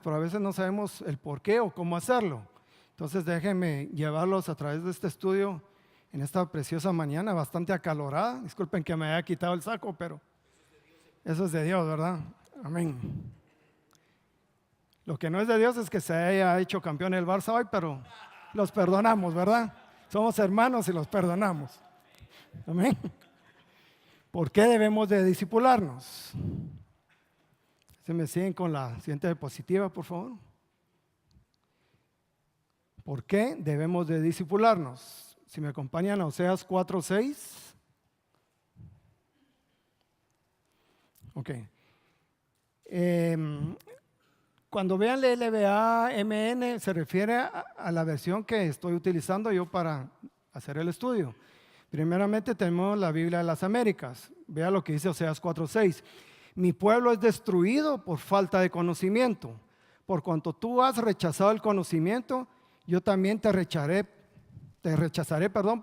pero a veces no sabemos el por qué o cómo hacerlo. Entonces déjenme llevarlos a través de este estudio en esta preciosa mañana, bastante acalorada. Disculpen que me haya quitado el saco, pero eso es de Dios, ¿verdad? Amén. Lo que no es de Dios es que se haya hecho campeón el Barça hoy, pero los perdonamos, ¿verdad? Somos hermanos y los perdonamos. Amén. ¿Por qué debemos de discipularnos? ¿Se me siguen con la siguiente diapositiva, por favor? ¿Por qué debemos de discipularnos? Si me acompañan a Oseas 4:6. Ok. Cuando vean la LBA MN, se refiere a la versión que estoy utilizando yo para hacer el estudio. Primeramente tenemos la Biblia de las Américas. Vea lo que dice Oseas 4:6. Mi pueblo es destruido por falta de conocimiento. Por cuanto tú has rechazado el conocimiento, yo también te rechazaré,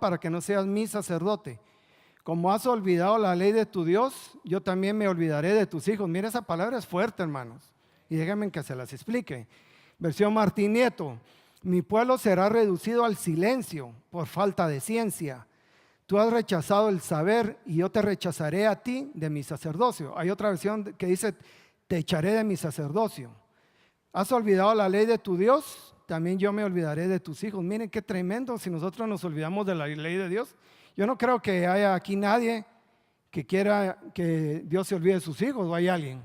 para que no seas mi sacerdote. Como has olvidado la ley de tu Dios, yo también me olvidaré de tus hijos. Mira, esa palabra es fuerte, hermanos. Y déjenme que se las explique. Versión Martín Nieto. Mi pueblo será reducido al silencio por falta de ciencia. Tú has rechazado el saber y yo te rechazaré a ti de mi sacerdocio. Hay otra versión que dice, te echaré de mi sacerdocio. Has olvidado la ley de tu Dios, también yo me olvidaré de tus hijos. Miren qué tremendo si nosotros nos olvidamos de la ley de Dios. Yo no creo que haya aquí nadie que quiera que Dios se olvide de sus hijos, o hay alguien.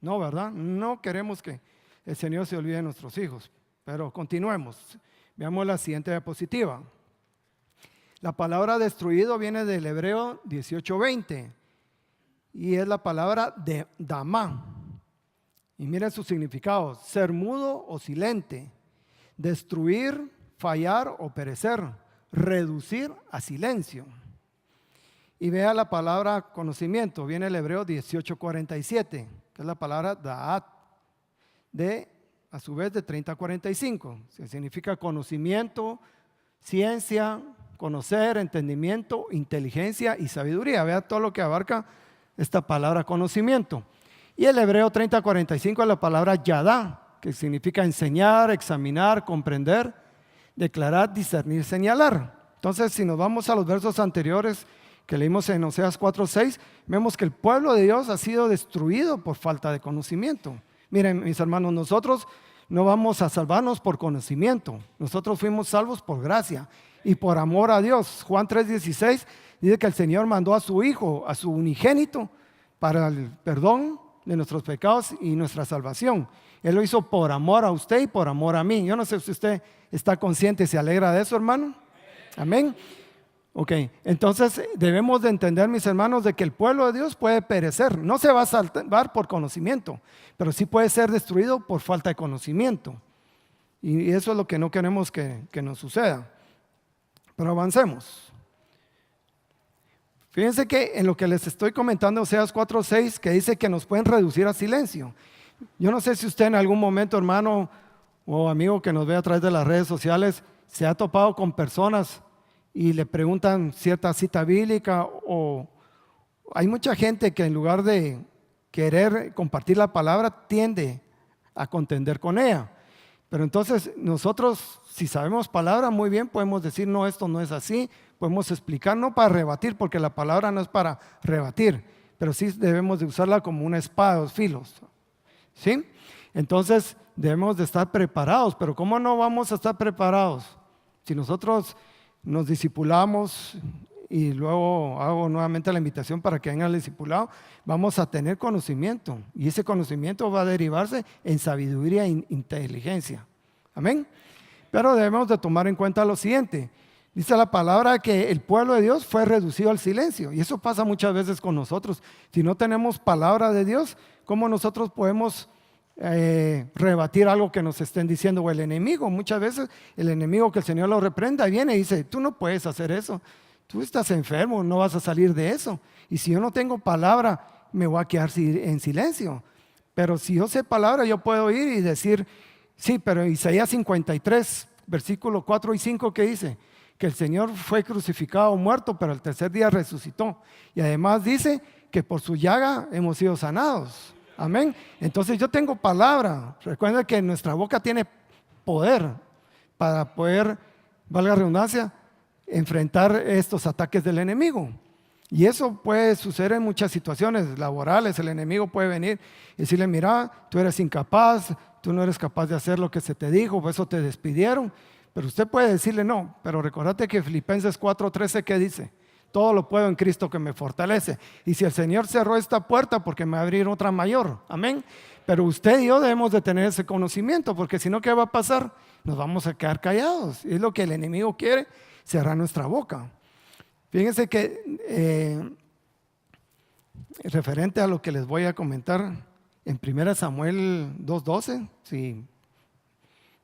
No, ¿verdad? No queremos que el Señor se olvide de nuestros hijos. Pero continuemos. Veamos la siguiente diapositiva. La palabra destruido viene del hebreo 18:20 y es la palabra de damá. Y miren su significado: ser mudo o silente, destruir, fallar o perecer, reducir a silencio. Y vea la palabra conocimiento, viene el hebreo 18:47, que es la palabra da'at, a su vez de 30:45, que significa conocimiento, ciencia, conocer, entendimiento, inteligencia y sabiduría. Vea todo lo que abarca esta palabra conocimiento. Y el hebreo 30:45 es la palabra yadá, que significa enseñar, examinar, comprender, declarar, discernir, señalar. Entonces, si nos vamos a los versos anteriores que leímos en Oseas 4:6, vemos que el pueblo de Dios ha sido destruido por falta de conocimiento. Miren, mis hermanos, nosotros no vamos a salvarnos por conocimiento. Nosotros fuimos salvos por gracia y por amor a Dios. Juan 3:16 dice que el Señor mandó a su Hijo, a su unigénito, para el perdón de nuestros pecados y nuestra salvación. Él lo hizo por amor a usted y por amor a mí. Yo no sé si usted está consciente y se alegra de eso, hermano. Amén. Ok, entonces debemos de entender, mis hermanos, de que el pueblo de Dios puede perecer. No se va a salvar por conocimiento, pero sí puede ser destruido por falta de conocimiento. Y eso es lo que no queremos que nos suceda. Pero avancemos. Fíjense que en lo que les estoy comentando, Oseas 4:6, que dice que nos pueden reducir a silencio. Yo no sé si usted en algún momento, hermano o amigo que nos ve a través de las redes sociales, se ha topado con personas y le preguntan cierta cita bíblica, o hay mucha gente que en lugar de querer compartir la palabra tiende a contender con ella. Pero entonces nosotros, si sabemos palabra, muy bien podemos decir, no, esto no es así. Podemos explicar, no para rebatir, porque la palabra no es para rebatir, pero sí debemos de usarla como una espada de dos filos, ¿sí? Entonces debemos de estar preparados. Pero ¿cómo no vamos a estar preparados? Si nosotros nos discipulamos, y luego hago nuevamente la invitación para que vengan al discipulado, vamos a tener conocimiento, y ese conocimiento va a derivarse en sabiduría e inteligencia. Amén. Pero debemos de tomar en cuenta lo siguiente. Dice la palabra que el pueblo de Dios fue reducido al silencio, y eso pasa muchas veces con nosotros. Si no tenemos palabra de Dios, ¿cómo nosotros podemos rebatir algo que nos estén diciendo? O el enemigo, muchas veces el enemigo, que el Señor lo reprenda, viene y dice, tú no puedes hacer eso, tú estás enfermo, no vas a salir de eso. Y si yo no tengo palabra, me voy a quedar en silencio. Pero si yo sé palabra, yo puedo ir y decir, sí, pero Isaías 53, versículo 4 y 5, ¿qué dice? Que el Señor fue crucificado, muerto, pero al tercer día resucitó. Y además dice que por su llaga hemos sido sanados. Amén. Entonces yo tengo palabra. Recuerden que nuestra boca tiene poder para poder, valga la redundancia, enfrentar estos ataques del enemigo. Y eso puede suceder en muchas situaciones laborales. El enemigo puede venir y decirle, mira, tú eres incapaz, tú no eres capaz de hacer lo que se te dijo, por eso te despidieron. Pero usted puede decirle no, pero recordate que Filipenses 4:13, ¿qué dice? Todo lo puedo en Cristo que me fortalece. Y si el Señor cerró esta puerta, porque me va a abrir otra mayor. Amén. Pero usted y yo debemos de tener ese conocimiento, porque si no, ¿qué va a pasar? Nos vamos a quedar callados. Y es lo que el enemigo quiere, cerrar nuestra boca. Fíjense que referente a lo que les voy a comentar en 1 Samuel 2:12, si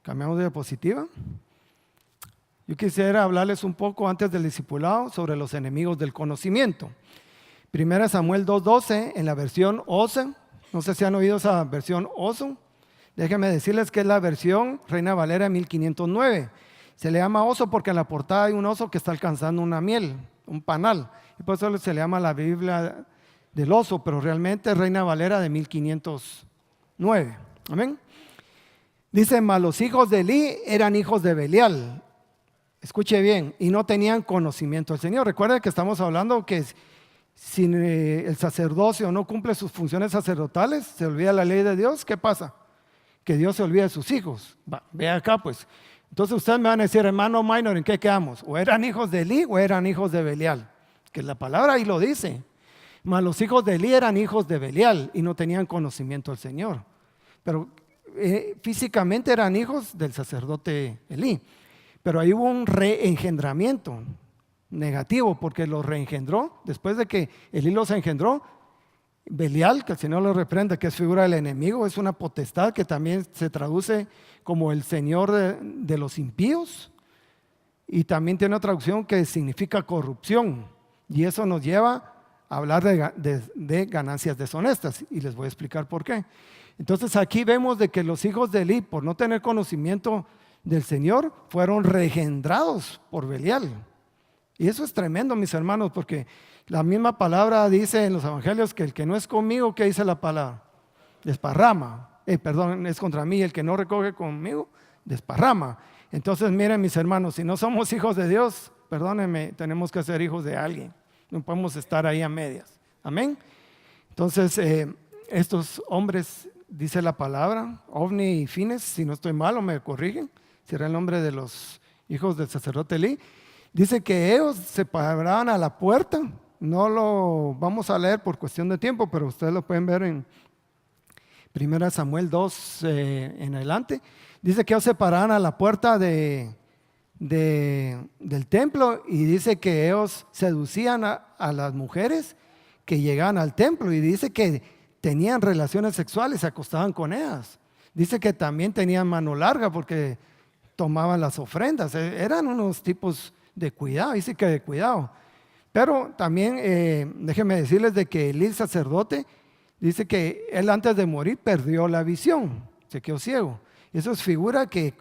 cambiamos de diapositiva, yo quisiera hablarles un poco antes del discipulado sobre los enemigos del conocimiento. 1 Samuel 2:12 en la versión OSE, no sé si han oído esa versión OSO, déjenme decirles que es la versión Reina Valera 1509. Se le llama oso porque en la portada hay un oso que está alcanzando una miel, un panal, y por eso se le llama la Biblia del oso, pero realmente es Reina Valera de 1509. Amén. Dice, mas los hijos de Elí eran hijos de Belial. Escuche bien, y no tenían conocimiento del Señor. Recuerden que estamos hablando que si el sacerdocio no cumple sus funciones sacerdotales, se olvida la ley de Dios. ¿Qué pasa? Que Dios se olvida de sus hijos. Ve acá pues. Entonces ustedes me van a decir, hermano Minor, ¿en qué quedamos? ¿O eran hijos de Elí o eran hijos de Belial? Que la palabra ahí lo dice. Mas los hijos de Elí eran hijos de Belial y no tenían conocimiento del Señor. Pero físicamente eran hijos del sacerdote Elí. Pero ahí hubo un reengendramiento negativo, porque los reengendró. Después de que Elí los engendró, Belial, que el Señor lo reprende, que es figura del enemigo, es una potestad que también se traduce como el Señor de los impíos, y también tiene una traducción que significa corrupción, y eso nos lleva a hablar de ganancias deshonestas, y les voy a explicar por qué. Entonces aquí vemos de que los hijos de Elí, por no tener conocimiento del Señor, fueron reengendrados por Belial. Y eso es tremendo, mis hermanos, porque la misma palabra dice en los evangelios que el que no es conmigo, ¿qué dice la palabra? Desparrama. Perdón, es contra mí, el que no recoge conmigo, desparrama. Entonces, miren, mis hermanos, si no somos hijos de Dios, perdónenme, tenemos que ser hijos de alguien. No podemos estar ahí a medias. Amén. Entonces, estos hombres, dice la palabra, Ovni y Fines, si no estoy mal o me corrigen, será el nombre de los hijos del sacerdote Elí. Dice que ellos se paraban a la puerta. No lo vamos a leer por cuestión de tiempo, pero ustedes lo pueden ver en 1 Samuel 2 en adelante. Dice que ellos se paraban a la puerta del templo, y dice que ellos seducían a las mujeres que llegaban al templo, y dice que tenían relaciones sexuales, se acostaban con ellas. Dice que también tenían mano larga porque tomaban las ofrendas. Eran unos tipos de cuidado, dice que de cuidado. Pero también déjenme decirles de que el sacerdote dice que él antes de morir perdió la visión, se quedó ciego. Eso es figura que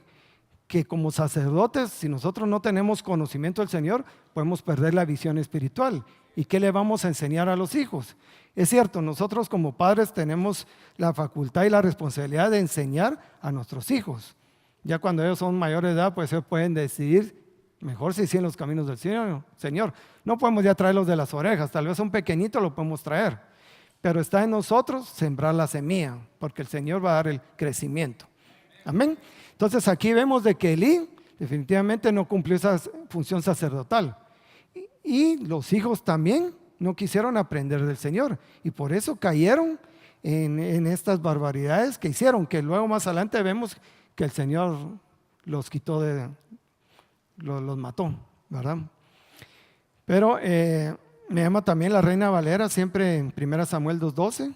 como sacerdotes, si nosotros no tenemos conocimiento del Señor, podemos perder la visión espiritual. ¿Y qué le vamos a enseñar a los hijos? Es cierto, nosotros como padres tenemos la facultad y la responsabilidad de enseñar a nuestros hijos. Ya cuando ellos son mayores de edad, pues ellos pueden decidir mejor si siguen los caminos del Señor. No podemos ya traerlos de las orejas, tal vez un pequeñito lo podemos traer, pero está en nosotros sembrar la semilla, porque el Señor va a dar el crecimiento. Amén. Entonces aquí vemos de que Elí definitivamente no cumplió esa función sacerdotal, y los hijos también no quisieron aprender del Señor, y por eso cayeron en estas barbaridades que hicieron, que luego más adelante vemos que el Señor los quitó los mató, ¿verdad? Pero me llama también la Reina Valera, siempre en 1 Samuel 2:12,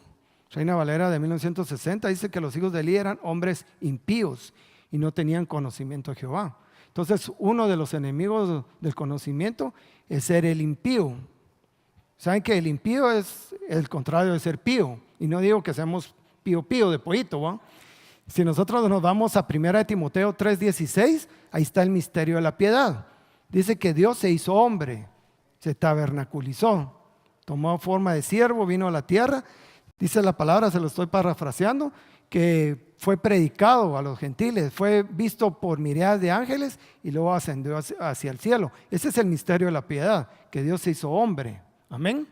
Reina Valera de 1960, dice que los hijos de Elí eran hombres impíos y no tenían conocimiento de Jehová. Entonces, uno de los enemigos del conocimiento es ser el impío. ¿Saben que el impío es el contrario de ser pío? Y no digo que seamos pío de pollito, ¿va? Si nosotros nos vamos a 1 Timoteo 3:16, ahí está el misterio de la piedad. Dice que Dios se hizo hombre, se tabernaculizó, tomó forma de siervo, vino a la tierra, Dice la palabra, se lo estoy parafraseando, que fue predicado a los gentiles, fue visto por miríadas de ángeles y luego ascendió hacia el cielo. Ese es el misterio de la piedad, que Dios se hizo hombre. Amén.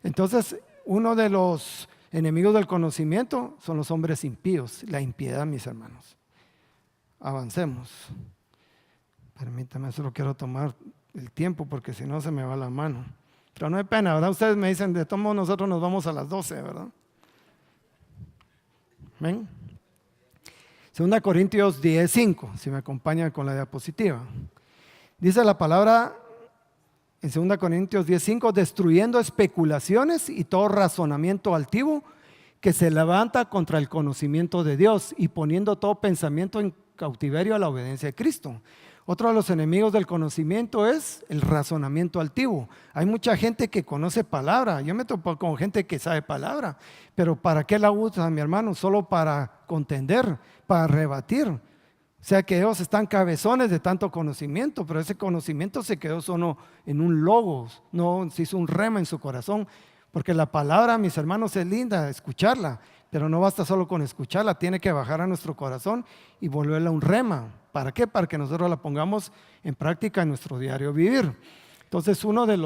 Entonces, uno de los enemigos del conocimiento son los hombres impíos, la impiedad, mis hermanos. Avancemos. Permítame, solo quiero tomar el tiempo porque si no se me va la mano. Pero no hay pena, ¿verdad? Ustedes me dicen, de todos modos nosotros nos vamos a las 12, ¿verdad? ¿Ven? 2 Corintios 10:5, si me acompañan con la diapositiva. Dice la palabra en 2 Corintios 10:5, destruyendo especulaciones y todo razonamiento altivo que se levanta contra el conocimiento de Dios y poniendo todo pensamiento en cautiverio a la obediencia de Cristo. Otro de los enemigos del conocimiento es el razonamiento altivo. Hay mucha gente que conoce palabra. Yo me topo con gente que sabe palabra, pero ¿para qué la usa, mi hermano? Solo para contender, para rebatir. O sea que ellos están cabezones de tanto conocimiento, pero ese conocimiento se quedó solo en un logos, no se hizo un rema en su corazón. Porque la palabra, mis hermanos, es linda, escucharla, pero no basta solo con escucharla, tiene que bajar a nuestro corazón y volverla un rema. ¿Para qué? Para que nosotros la pongamos en práctica en nuestro diario vivir. Entonces, uno de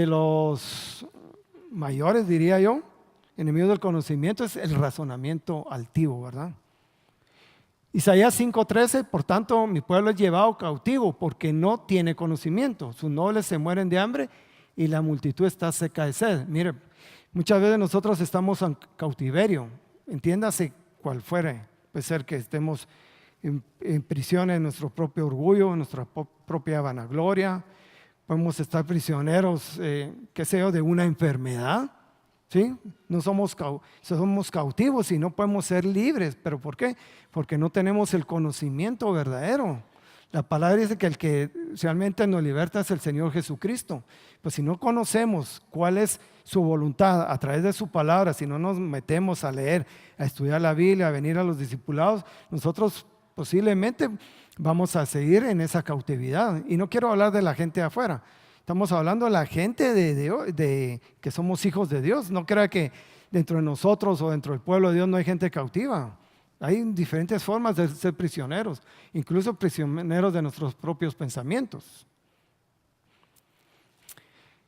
los mayores, diría yo, enemigos del conocimiento es el razonamiento altivo, ¿verdad? Isaías 5:13, por tanto, mi pueblo es llevado cautivo porque no tiene conocimiento. Sus nobles se mueren de hambre y la multitud está seca de sed. Mire, muchas veces nosotros estamos en cautiverio, entiéndase cual fuere. Puede ser que estemos en prisión en nuestro propio orgullo, en nuestra propia vanagloria. Podemos estar prisioneros, qué sé yo, de una enfermedad. ¿Sí? No somos cautivos y no podemos ser libres. ¿Pero por qué? Porque no tenemos el conocimiento verdadero. La palabra dice que el que realmente nos liberta es el Señor Jesucristo. Pues si no conocemos cuál es su voluntad a través de su palabra, si no nos metemos a leer, a estudiar la Biblia, a venir a los discipulados, nosotros posiblemente vamos a seguir en esa cautividad. Y no quiero hablar de la gente de afuera. Estamos hablando de la gente de que somos hijos de Dios. No crea que dentro de nosotros o dentro del pueblo de Dios no hay gente cautiva. Hay diferentes formas de ser prisioneros, incluso prisioneros de nuestros propios pensamientos.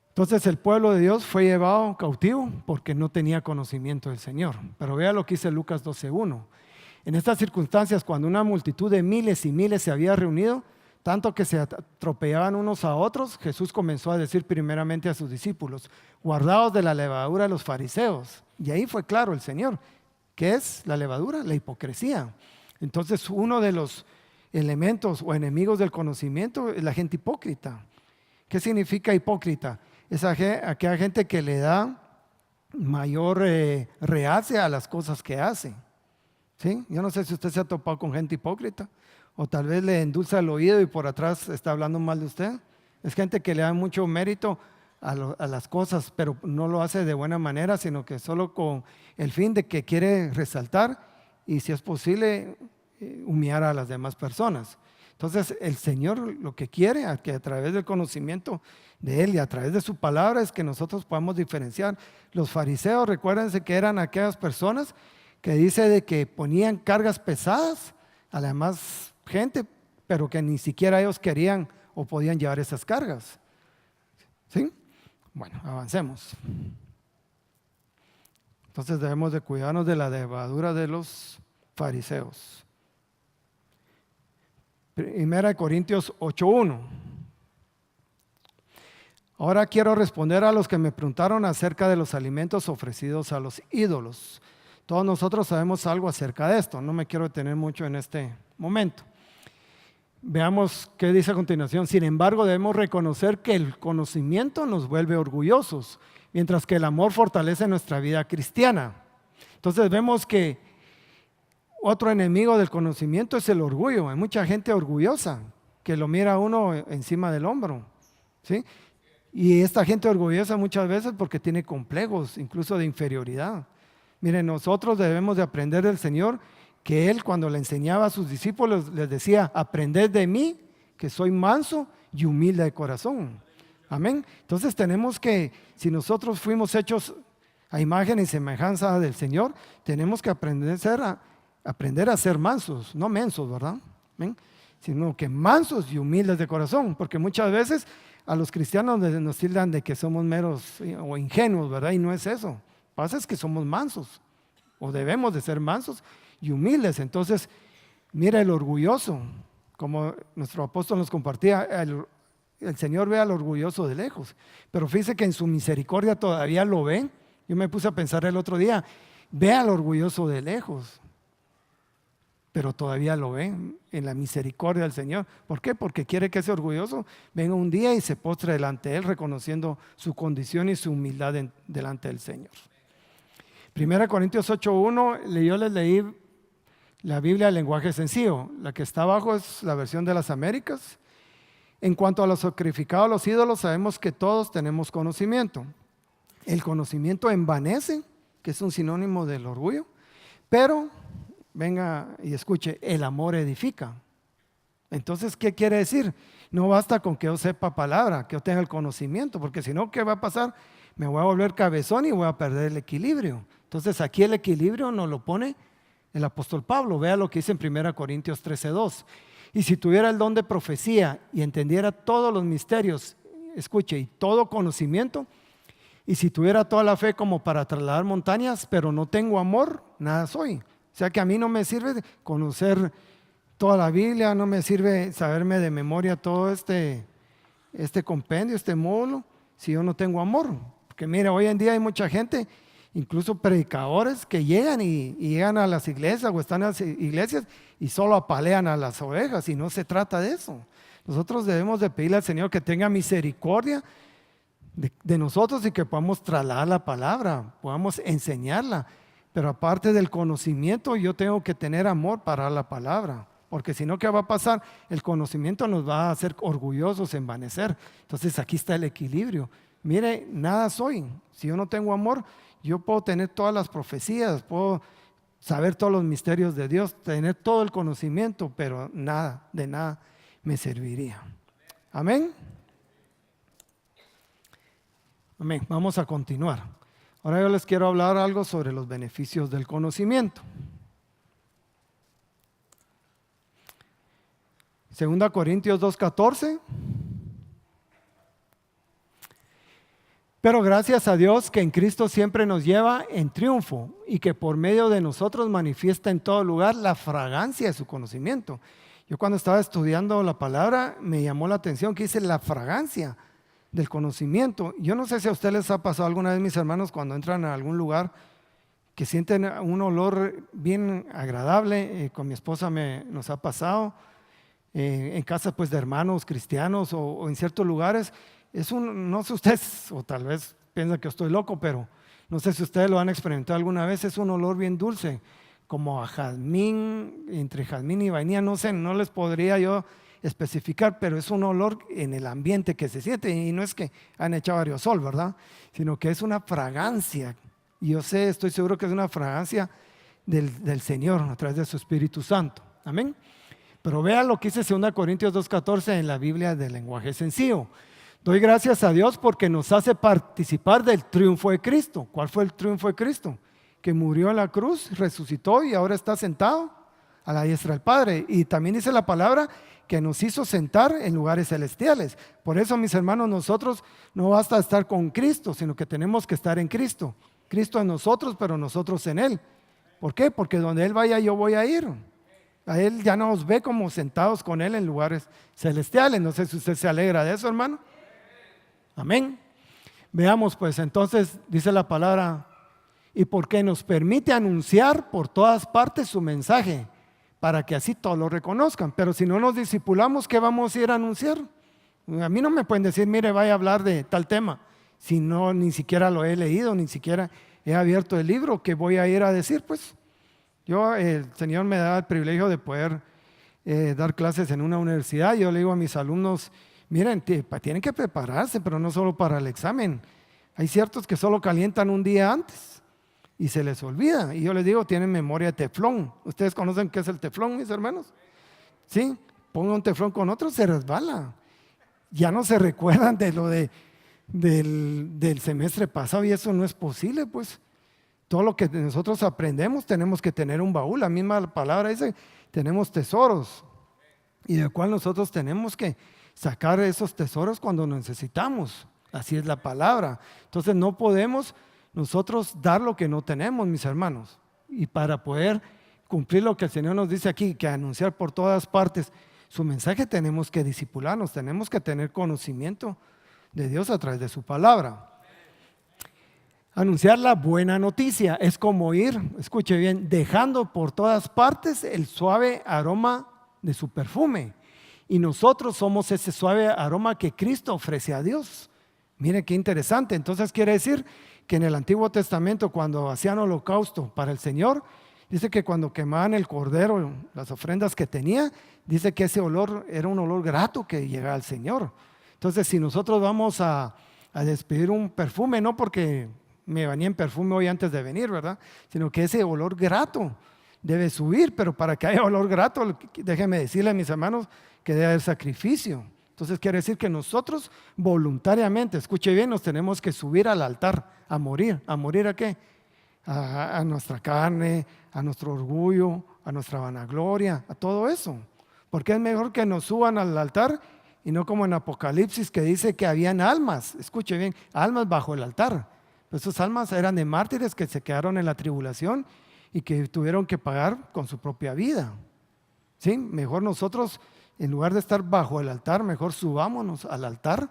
Entonces el pueblo de Dios fue llevado cautivo porque no tenía conocimiento del Señor. Pero vea lo que dice Lucas 12:1. En estas circunstancias, cuando una multitud de miles y miles se había reunido, tanto que se atropellaban unos a otros, Jesús comenzó a decir primeramente a sus discípulos, guardaos de la levadura de los fariseos. Y ahí fue claro el Señor. ¿Qué es la levadura? La hipocresía. Entonces, uno de los elementos o enemigos del conocimiento es la gente hipócrita. ¿Qué significa hipócrita? Es aquella gente que le da mayor rehace a las cosas que hace. ¿Sí? Yo no sé si usted se ha topado con gente hipócrita. O tal vez le endulza el oído y por atrás está hablando mal de usted. Es gente que le da mucho mérito a las cosas, pero no lo hace de buena manera, sino que solo con el fin de que quiere resaltar y, si es posible, humillar a las demás personas. Entonces, el Señor lo que quiere, que a través del conocimiento de Él y a través de su palabra, es que nosotros podamos diferenciar. Los fariseos, recuérdense que eran aquellas personas que dice de que ponían cargas pesadas a la demás gente, pero que ni siquiera ellos querían o podían llevar esas cargas. ¿Sí? Bueno, avancemos. Entonces debemos de cuidarnos de la levadura de los fariseos. 1 Corintios 8:1. Ahora quiero responder a los que me preguntaron acerca de los alimentos ofrecidos a los ídolos. Todos nosotros sabemos algo acerca de esto, no me quiero detener mucho en este momento. Veamos qué dice a continuación. Sin embargo, debemos reconocer que el conocimiento nos vuelve orgullosos, mientras que el amor fortalece nuestra vida cristiana. Entonces vemos que otro enemigo del conocimiento es el orgullo. Hay mucha gente orgullosa que lo mira a uno encima del hombro, ¿sí? Y esta gente orgullosa muchas veces porque tiene complejos, incluso de inferioridad. Miren, nosotros debemos de aprender del Señor que Él, cuando le enseñaba a sus discípulos, les decía, aprended de mí, que soy manso y humilde de corazón. Amén. Entonces tenemos que, si nosotros fuimos hechos A imagen y semejanza del Señor, tenemos que aprender a ser mansos, no mensos, ¿verdad? ¿Ven? Sino que mansos y humildes de corazón, porque muchas veces a los cristianos nos tildan de que somos meros o ingenuos, ¿verdad? Y no es eso. Lo que pasa es que somos mansos, o debemos de ser mansos y humildes. Entonces, mira el orgulloso, como nuestro apóstol nos compartía, el Señor ve al orgulloso de lejos, pero fíjese que en su misericordia todavía lo ve. Yo me puse a pensar el otro día, ve al orgulloso de lejos, pero todavía lo ve en la misericordia del Señor. ¿Por qué? Porque quiere que ese orgulloso venga un día y se postre delante de Él, reconociendo su condición y su humildad delante del Señor. 1 Corintios 8:1, yo les leí la Biblia en lenguaje sencillo. La que está abajo es la versión de las Américas. En cuanto a los sacrificados a los ídolos, sabemos que todos tenemos conocimiento. El conocimiento envanece, que es un sinónimo del orgullo, pero, venga y escuche, el amor edifica. Entonces, ¿qué quiere decir? No basta con que yo sepa palabra, que yo tenga el conocimiento, porque si no, ¿qué va a pasar? Me voy a volver cabezón y voy a perder el equilibrio. Entonces, aquí el equilibrio nos lo pone el apóstol Pablo. Vea lo que dice en 1 Corintios 13:2. Y si tuviera el don de profecía y entendiera todos los misterios, escuche, y todo conocimiento, y si tuviera toda la fe como para trasladar montañas, pero no tengo amor, nada soy. O sea que a mí no me sirve conocer toda la Biblia, no me sirve saberme de memoria todo este compendio, este módulo, si yo no tengo amor. Porque mira, hoy en día hay mucha gente, incluso predicadores, que llegan y llegan a las iglesias o están en las iglesias y solo apalean a las ovejas, y no se trata de eso. Nosotros debemos de pedirle al Señor que tenga misericordia de nosotros y que podamos trasladar la palabra, podamos enseñarla. Pero aparte del conocimiento, yo tengo que tener amor para la palabra, porque si no, ¿qué va a pasar? El conocimiento nos va a hacer orgullosos, envanecer. Entonces aquí está el equilibrio. Mire, nada soy. Si yo no tengo amor, yo puedo tener todas las profecías, puedo saber todos los misterios de Dios, tener todo el conocimiento, pero nada, de nada me serviría. Amén. Amén. Vamos a continuar. Ahora yo les quiero hablar algo sobre los beneficios del conocimiento. 2 Corintios 2:14. Pero gracias a Dios que en Cristo siempre nos lleva en triunfo y que por medio de nosotros manifiesta en todo lugar la fragancia de su conocimiento. Yo cuando estaba estudiando la palabra me llamó la atención que dice la fragancia del conocimiento. Yo no sé si a ustedes les ha pasado alguna vez, mis hermanos, cuando entran a algún lugar que sienten un olor bien agradable. Con mi esposa nos ha pasado en casas pues de hermanos cristianos o en ciertos lugares. No sé ustedes, o tal vez piensan que estoy loco, pero no sé si ustedes lo han experimentado alguna vez. Es un olor bien dulce, como a jazmín, entre jazmín y vainilla, no sé, no les podría yo especificar, pero es un olor en el ambiente que se siente, y no es que han echado aerosol, ¿verdad? Sino que es una fragancia, y yo sé, estoy seguro que es una fragancia del Señor a través de su Espíritu Santo. Amén. Pero vea lo que dice 2 Corintios 2:14 en la Biblia del lenguaje sencillo. Doy gracias a Dios porque nos hace participar del triunfo de Cristo. ¿Cuál fue el triunfo de Cristo? Que murió en la cruz, resucitó y ahora está sentado a la diestra del Padre. Y también dice la palabra que nos hizo sentar en lugares celestiales. Por eso, mis hermanos, nosotros no basta estar con Cristo, sino que tenemos que estar en Cristo. Cristo en nosotros, pero nosotros en Él. ¿Por qué? Porque donde Él vaya, yo voy a ir. A Él ya nos ve como sentados con Él en lugares celestiales. No sé si usted se alegra de eso, hermano. Amén. Veamos pues, entonces dice la palabra, y porque nos permite anunciar por todas partes su mensaje, para que así todos lo reconozcan. Pero si no nos discipulamos, ¿qué vamos a ir a anunciar? A mí no me pueden decir, mire, vaya a hablar de tal tema, si no, ni siquiera lo he leído, ni siquiera he abierto el libro. ¿Qué voy a ir a decir? Pues el Señor me da el privilegio de poder dar clases en una universidad. Yo le digo a mis alumnos, miren, tienen que prepararse, pero no solo para el examen. Hay ciertos que solo calientan un día antes y se les olvida. Y yo les digo, tienen memoria de teflón. ¿Ustedes conocen qué es el teflón, mis hermanos? Sí, pongan un teflón con otro, se resbala. Ya no se recuerdan de lo de del semestre pasado y eso no es posible, pues. Todo lo que nosotros aprendemos tenemos que tener un baúl. La misma palabra dice, tenemos tesoros y del cual nosotros tenemos que sacar esos tesoros cuando necesitamos. Así es la palabra. Entonces no podemos nosotros dar lo que no tenemos, mis hermanos. Y para poder cumplir lo que el Señor nos dice aquí, que anunciar por todas partes su mensaje, tenemos que discipularnos, tenemos que tener conocimiento de Dios a través de su palabra. Anunciar la buena noticia es como ir, escuche bien, dejando por todas partes el suave aroma de su perfume. Y nosotros somos ese suave aroma que Cristo ofrece a Dios. Mire qué interesante. Entonces quiere decir que en el Antiguo Testamento, cuando hacían holocausto para el Señor, dice que cuando quemaban el cordero, las ofrendas que tenía, dice que ese olor era un olor grato que llegaba al Señor. Entonces, si nosotros vamos a despedir un perfume, no porque me bañé en perfume hoy antes de venir, ¿verdad? Sino que ese olor grato debe subir, pero para que haya olor grato, déjenme decirle a mis hermanos que debe haber sacrificio. Entonces quiere decir que nosotros voluntariamente, escuche bien, nos tenemos que subir al altar, a morir. ¿A morir a qué? A nuestra carne, a nuestro orgullo, a nuestra vanagloria, a todo eso. Porque es mejor que nos suban al altar y no como en Apocalipsis que dice que habían almas, escuche bien, almas bajo el altar. Esas almas eran de mártires que se quedaron en la tribulación y que tuvieron que pagar con su propia vida. ¿Sí? Mejor nosotros, en lugar de estar bajo el altar, mejor subámonos al altar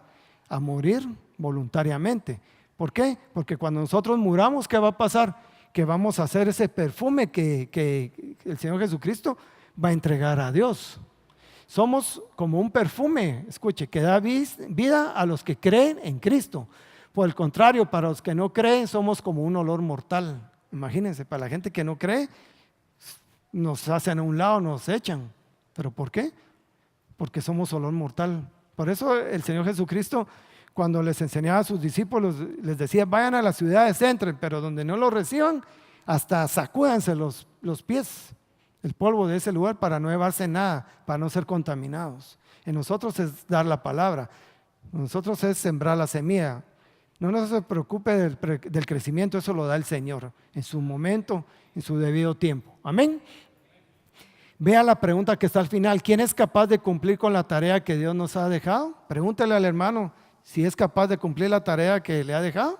a morir voluntariamente. ¿Por qué? Porque cuando nosotros muramos, ¿qué va a pasar? Que vamos a hacer ese perfume que el Señor Jesucristo va a entregar a Dios. Somos como un perfume, escuche, que da vida a los que creen en Cristo. Por el contrario, para los que no creen, somos como un olor mortal. Imagínense, para la gente que no cree, nos hacen a un lado, nos echan. ¿Pero por qué? Porque somos olor mortal. Por eso el Señor Jesucristo, cuando les enseñaba a sus discípulos, les decía, vayan a las ciudades, entren, pero donde no los reciban, hasta sacúdanse los pies, el polvo de ese lugar para no llevarse nada, para no ser contaminados. En nosotros es dar la palabra, en nosotros es sembrar la semilla. No se preocupe del crecimiento, eso lo da el Señor en su momento, en su debido tiempo. Amén. Vea la pregunta que está al final. ¿Quién es capaz de cumplir con la tarea que Dios nos ha dejado? Pregúntele al hermano si es capaz de cumplir la tarea que le ha dejado.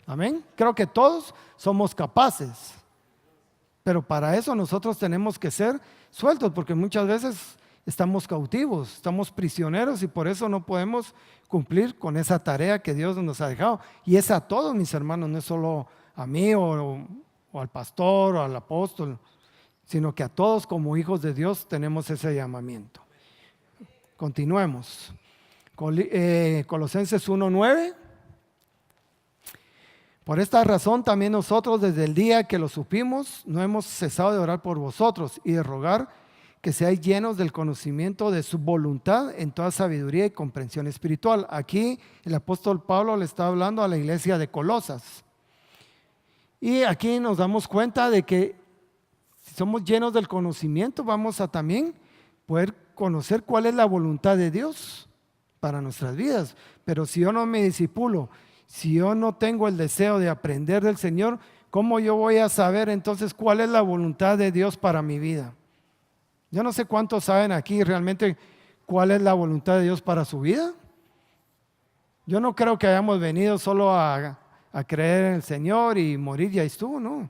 Amén. Creo que todos somos capaces, pero para eso nosotros tenemos que ser sueltos, porque muchas veces estamos cautivos, estamos prisioneros y por eso no podemos cumplir con esa tarea que Dios nos ha dejado. Y es a todos, mis hermanos, no es solo a mí o al pastor o al apóstol, sino que a todos como hijos de Dios tenemos ese llamamiento. Continuemos. Colosenses 1:9. Por esta razón también nosotros desde el día que lo supimos no hemos cesado de orar por vosotros y de rogar que seáis llenos del conocimiento de su voluntad en toda sabiduría y comprensión espiritual. Aquí el apóstol Pablo le está hablando a la iglesia de Colosas. Y aquí nos damos cuenta de que si somos llenos del conocimiento, vamos a también poder conocer cuál es la voluntad de Dios para nuestras vidas. Pero si yo no me disipulo, si yo no tengo el deseo de aprender del Señor, ¿cómo yo voy a saber entonces cuál es la voluntad de Dios para mi vida? Yo no sé cuántos saben aquí realmente cuál es la voluntad de Dios para su vida. Yo no creo que hayamos venido solo a creer en el Señor y morir y ahí estuvo, no.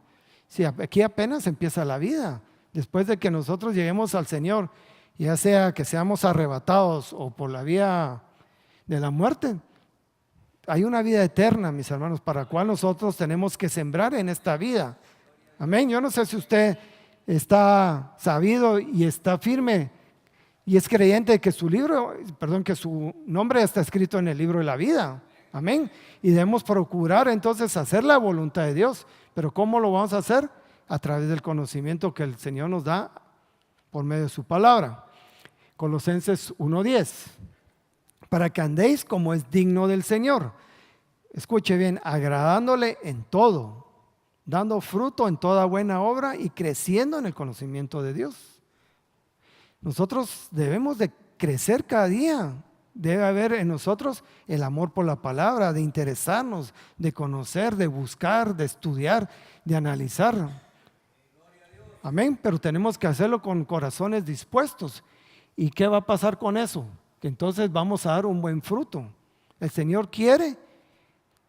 Si aquí apenas empieza la vida. Después de que nosotros lleguemos al Señor, ya sea que seamos arrebatados o por la vía de la muerte, hay una vida eterna, mis hermanos, para la cual nosotros tenemos que sembrar en esta vida. Amén. Yo no sé si usted está sabido y está firme y es creyente que su nombre está escrito en el libro de la vida. Amén. Y debemos procurar entonces hacer la voluntad de Dios. Pero ¿cómo lo vamos a hacer? A través del conocimiento que el Señor nos da por medio de su palabra. Colosenses 1:10. Para que andéis como es digno del Señor. Escuche bien, agradándole en todo, dando fruto en toda buena obra y creciendo en el conocimiento de Dios. Nosotros debemos de crecer cada día Debe haber en nosotros el amor por la palabra, de interesarnos, de conocer, de buscar, de estudiar, de analizar. Amén, pero tenemos que hacerlo con corazones dispuestos. ¿Y qué va a pasar con eso? Que entonces vamos a dar un buen fruto. El Señor quiere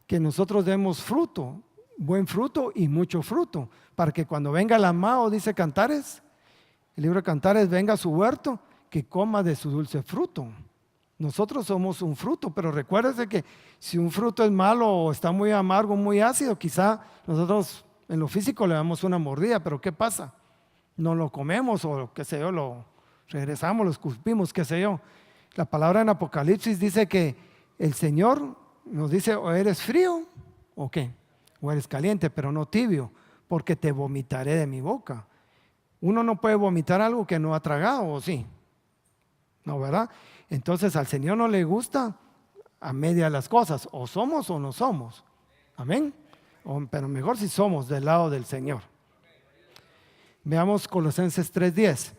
que nosotros demos fruto, buen fruto y mucho fruto, para que cuando venga el amado, dice Cantares, el libro de Cantares, venga a su huerto, que coma de su dulce fruto. Nosotros somos un fruto, pero recuérdese que si un fruto es malo o está muy amargo, muy ácido, quizá nosotros en lo físico le damos una mordida, pero ¿qué pasa? No lo comemos o qué sé yo, lo regresamos, lo escupimos, qué sé yo. La palabra en Apocalipsis dice que el Señor nos dice, o eres frío o qué, o eres caliente, pero no tibio, porque te vomitaré de mi boca. Uno no puede vomitar algo que no ha tragado, ¿o sí? No, ¿verdad? Entonces al Señor no le gusta a media las cosas, o somos o no somos. Amén. Pero mejor si somos del lado del Señor. Veamos Colosenses 3:10.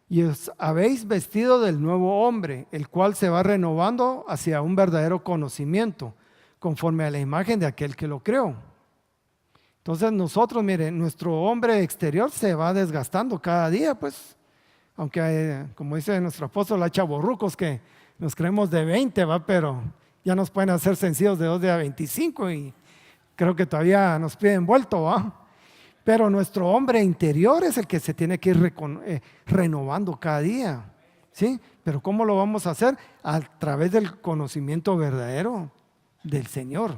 Y os habéis vestido del nuevo hombre, el cual se va renovando hacia un verdadero conocimiento, conforme a la imagen de aquel que lo creó. Entonces nosotros, miren, nuestro hombre exterior se va desgastando cada día, pues. Aunque, como dice nuestro apóstol, hay chavorrucos que nos creemos de 20, ¿va? Pero ya nos pueden hacer sencillos de 2 de a 25 y creo que todavía nos piden vuelto, ¿va? Pero nuestro hombre interior es el que se tiene que ir renovando cada día, ¿sí? Pero ¿cómo lo vamos a hacer? A través del conocimiento verdadero del Señor.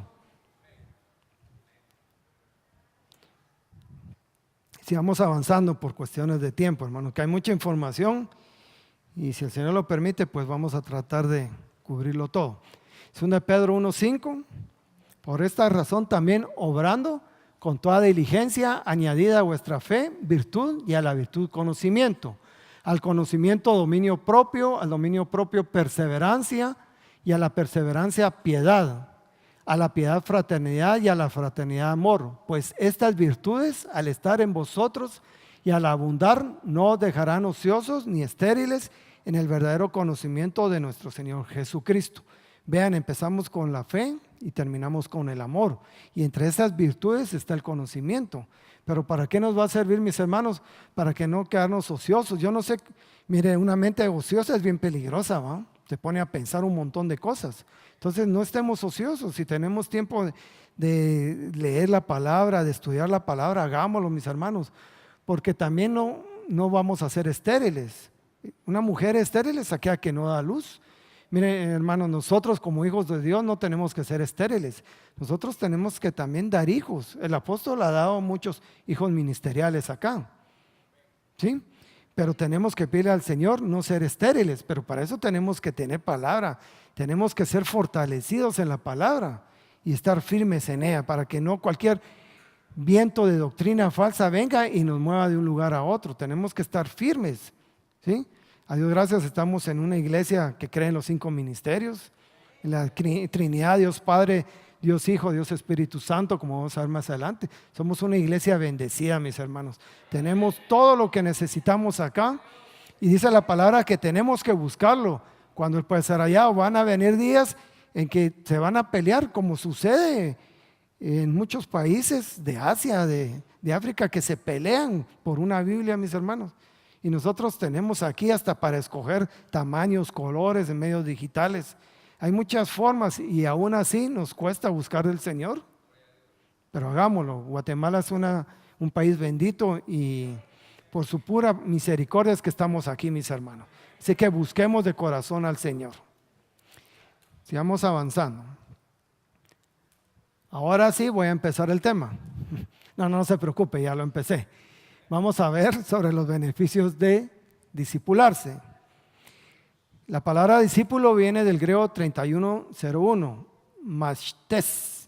Sigamos avanzando por cuestiones de tiempo, hermano, que hay mucha información y si el Señor lo permite, pues vamos a tratar de cubrirlo todo. 2 Pedro 1:5, por esta razón también obrando con toda diligencia, añadida a vuestra fe, virtud, y a la virtud conocimiento, al conocimiento dominio propio, al dominio propio perseverancia, y a la perseverancia piedad, a la piedad fraternidad, y a la fraternidad amor, pues estas virtudes al estar en vosotros y al abundar no os dejarán ociosos ni estériles en el verdadero conocimiento de nuestro Señor Jesucristo. Vean, empezamos con la fe y terminamos con el amor, y entre esas virtudes está el conocimiento. Pero ¿para qué nos va a servir, mis hermanos? Para que no quedarnos ociosos. Yo no sé, mire, una mente ociosa es bien peligrosa, ¿va? Se pone a pensar un montón de cosas. Entonces no estemos ociosos. Si tenemos tiempo de leer la palabra, de estudiar la palabra, hagámoslo, mis hermanos, porque también no vamos a ser estériles. Una mujer estéril es aquella que no da luz. Miren, hermanos, nosotros como hijos de Dios no tenemos que ser estériles. Nosotros tenemos que también dar hijos. El apóstol ha dado muchos hijos ministeriales acá, ¿sí? Pero tenemos que pedirle al Señor no ser estériles, pero para eso tenemos que tener palabra. Tenemos que ser fortalecidos en la palabra y estar firmes en ella, para que no cualquier viento de doctrina falsa venga y nos mueva de un lugar a otro. Tenemos que estar firmes, ¿sí? A Dios gracias, estamos en una iglesia que cree en los 5 ministerios, en la Trinidad, Dios Padre, Dios Hijo, Dios Espíritu Santo, como vamos a ver más adelante. Somos una iglesia bendecida, mis hermanos. Tenemos todo lo que necesitamos acá, y dice la palabra que tenemos que buscarlo. Cuando Él puede ser allá, o van a venir días en que se van a pelear, como sucede en muchos países de Asia, de África, que se pelean por una Biblia, mis hermanos. Y nosotros tenemos aquí hasta para escoger tamaños, colores en medios digitales. Hay muchas formas y aún así nos cuesta buscar del Señor. Pero hagámoslo. Guatemala es un país bendito y por su pura misericordia es que estamos aquí, mis hermanos. Así que busquemos de corazón al Señor. Sigamos avanzando. Ahora sí voy a empezar el tema. No se preocupe, ya lo empecé. Vamos a ver sobre los beneficios de discipularse. La palabra discípulo viene del griego 3101, mashtes.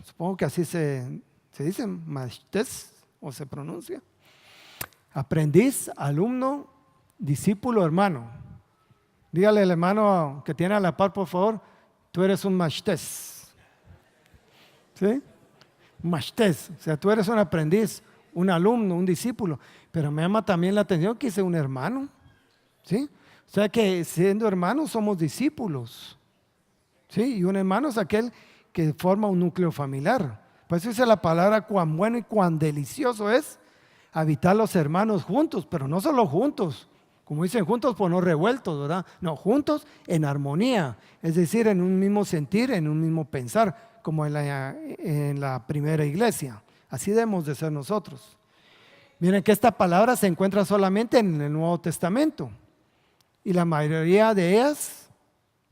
Supongo que así se dice, mashtes, o se pronuncia. Aprendiz, alumno, discípulo, hermano. Dígale al hermano que tiene a la par, por favor, tú eres un mashtes. ¿Sí? Mashtes, o sea, tú eres un aprendiz, un alumno, un discípulo, pero me llama también la atención que hice un hermano, ¿sí? O O sea que siendo hermanos somos discípulos. ¿Sí? Y un hermano es aquel que forma un núcleo familiar. Por eso dice la palabra cuán bueno y cuán delicioso es habitar los hermanos juntos, pero no solo juntos, como dicen juntos, pues no revueltos, ¿verdad? No, juntos en armonía, es decir, en un mismo sentir, en un mismo pensar, como en la primera iglesia. Así debemos de ser nosotros. Miren que esta palabra se encuentra solamente en el Nuevo Testamento y la mayoría de ellas,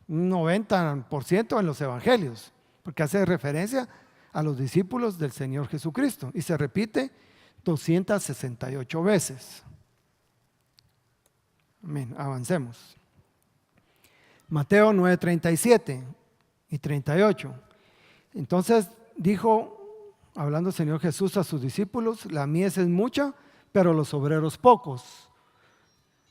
un 90% en los evangelios, porque hace referencia a los discípulos del Señor Jesucristo y se repite 268 veces. Amén. Avancemos. Mateo 9:37 y 38. Entonces dijo, hablando el Señor Jesús a sus discípulos, la mies es mucha, pero los obreros pocos.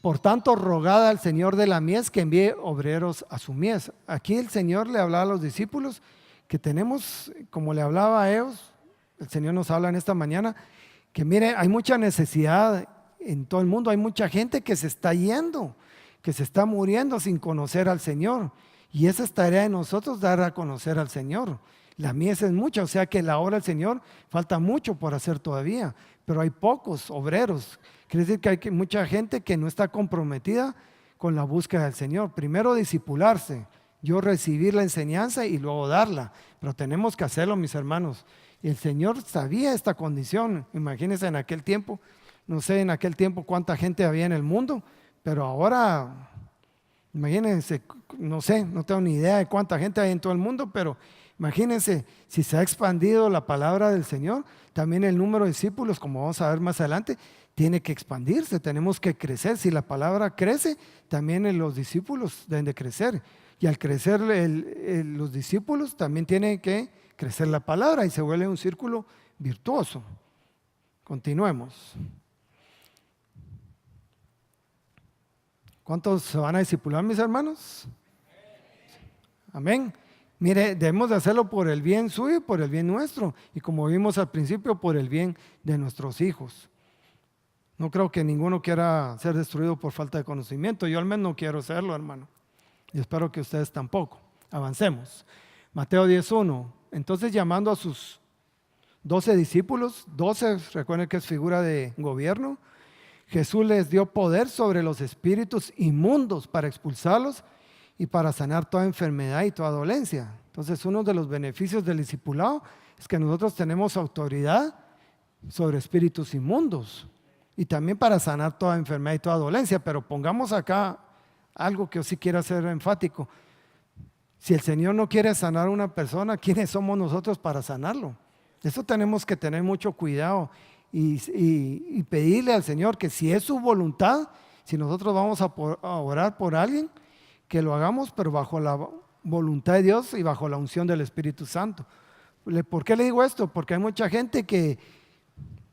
Por tanto, rogad al Señor de la mies que envíe obreros a su mies. Aquí el Señor le hablaba a los discípulos que tenemos, como le hablaba a ellos, el Señor nos habla en esta mañana, que mire, hay mucha necesidad en todo el mundo, hay mucha gente que se está yendo, que se está muriendo sin conocer al Señor. Y esa es tarea de nosotros, dar a conocer al Señor. La mies es mucha, o sea que la obra del Señor falta mucho por hacer todavía, pero hay pocos obreros. Quiere decir que hay mucha gente que no está comprometida con la búsqueda del Señor. Primero discipularse, yo recibir la enseñanza y luego darla, pero tenemos que hacerlo, mis hermanos. Y el Señor sabía esta condición. Imagínense en aquel tiempo, no sé en aquel tiempo cuánta gente había en el mundo, pero ahora, imagínense, no sé, no tengo ni idea de cuánta gente hay en todo el mundo, pero imagínense, si se ha expandido la palabra del Señor, también el número de discípulos, como vamos a ver más adelante, tiene que expandirse, tenemos que crecer. Si la palabra crece, también los discípulos deben de crecer. Y al crecer los discípulos, también tiene que crecer la palabra y se vuelve un círculo virtuoso. Continuemos. ¿Cuántos se van a discipular, mis hermanos? Amén. Mire, debemos de hacerlo por el bien suyo y por el bien nuestro. Y como vimos al principio, por el bien de nuestros hijos. No creo que ninguno quiera ser destruido por falta de conocimiento. Yo al menos no quiero serlo, hermano. Y espero que ustedes tampoco. Avancemos. Mateo 10:1. Entonces, llamando a sus 12 discípulos, 12, recuerden que es figura de gobierno, Jesús les dio poder sobre los espíritus inmundos para expulsarlos y para sanar toda enfermedad y toda dolencia. Entonces, uno de los beneficios del discipulado es que nosotros tenemos autoridad sobre espíritus inmundos y también para sanar toda enfermedad y toda dolencia. Pero pongamos acá algo que yo sí quiero hacer enfático. Si el Señor no quiere sanar a una persona, ¿quiénes somos nosotros para sanarlo? Eso tenemos que tener mucho cuidado y pedirle al Señor que si es su voluntad, si nosotros vamos a orar por alguien, que lo hagamos, pero bajo la voluntad de Dios y bajo la unción del Espíritu Santo. ¿Por qué le digo esto? Porque hay mucha gente que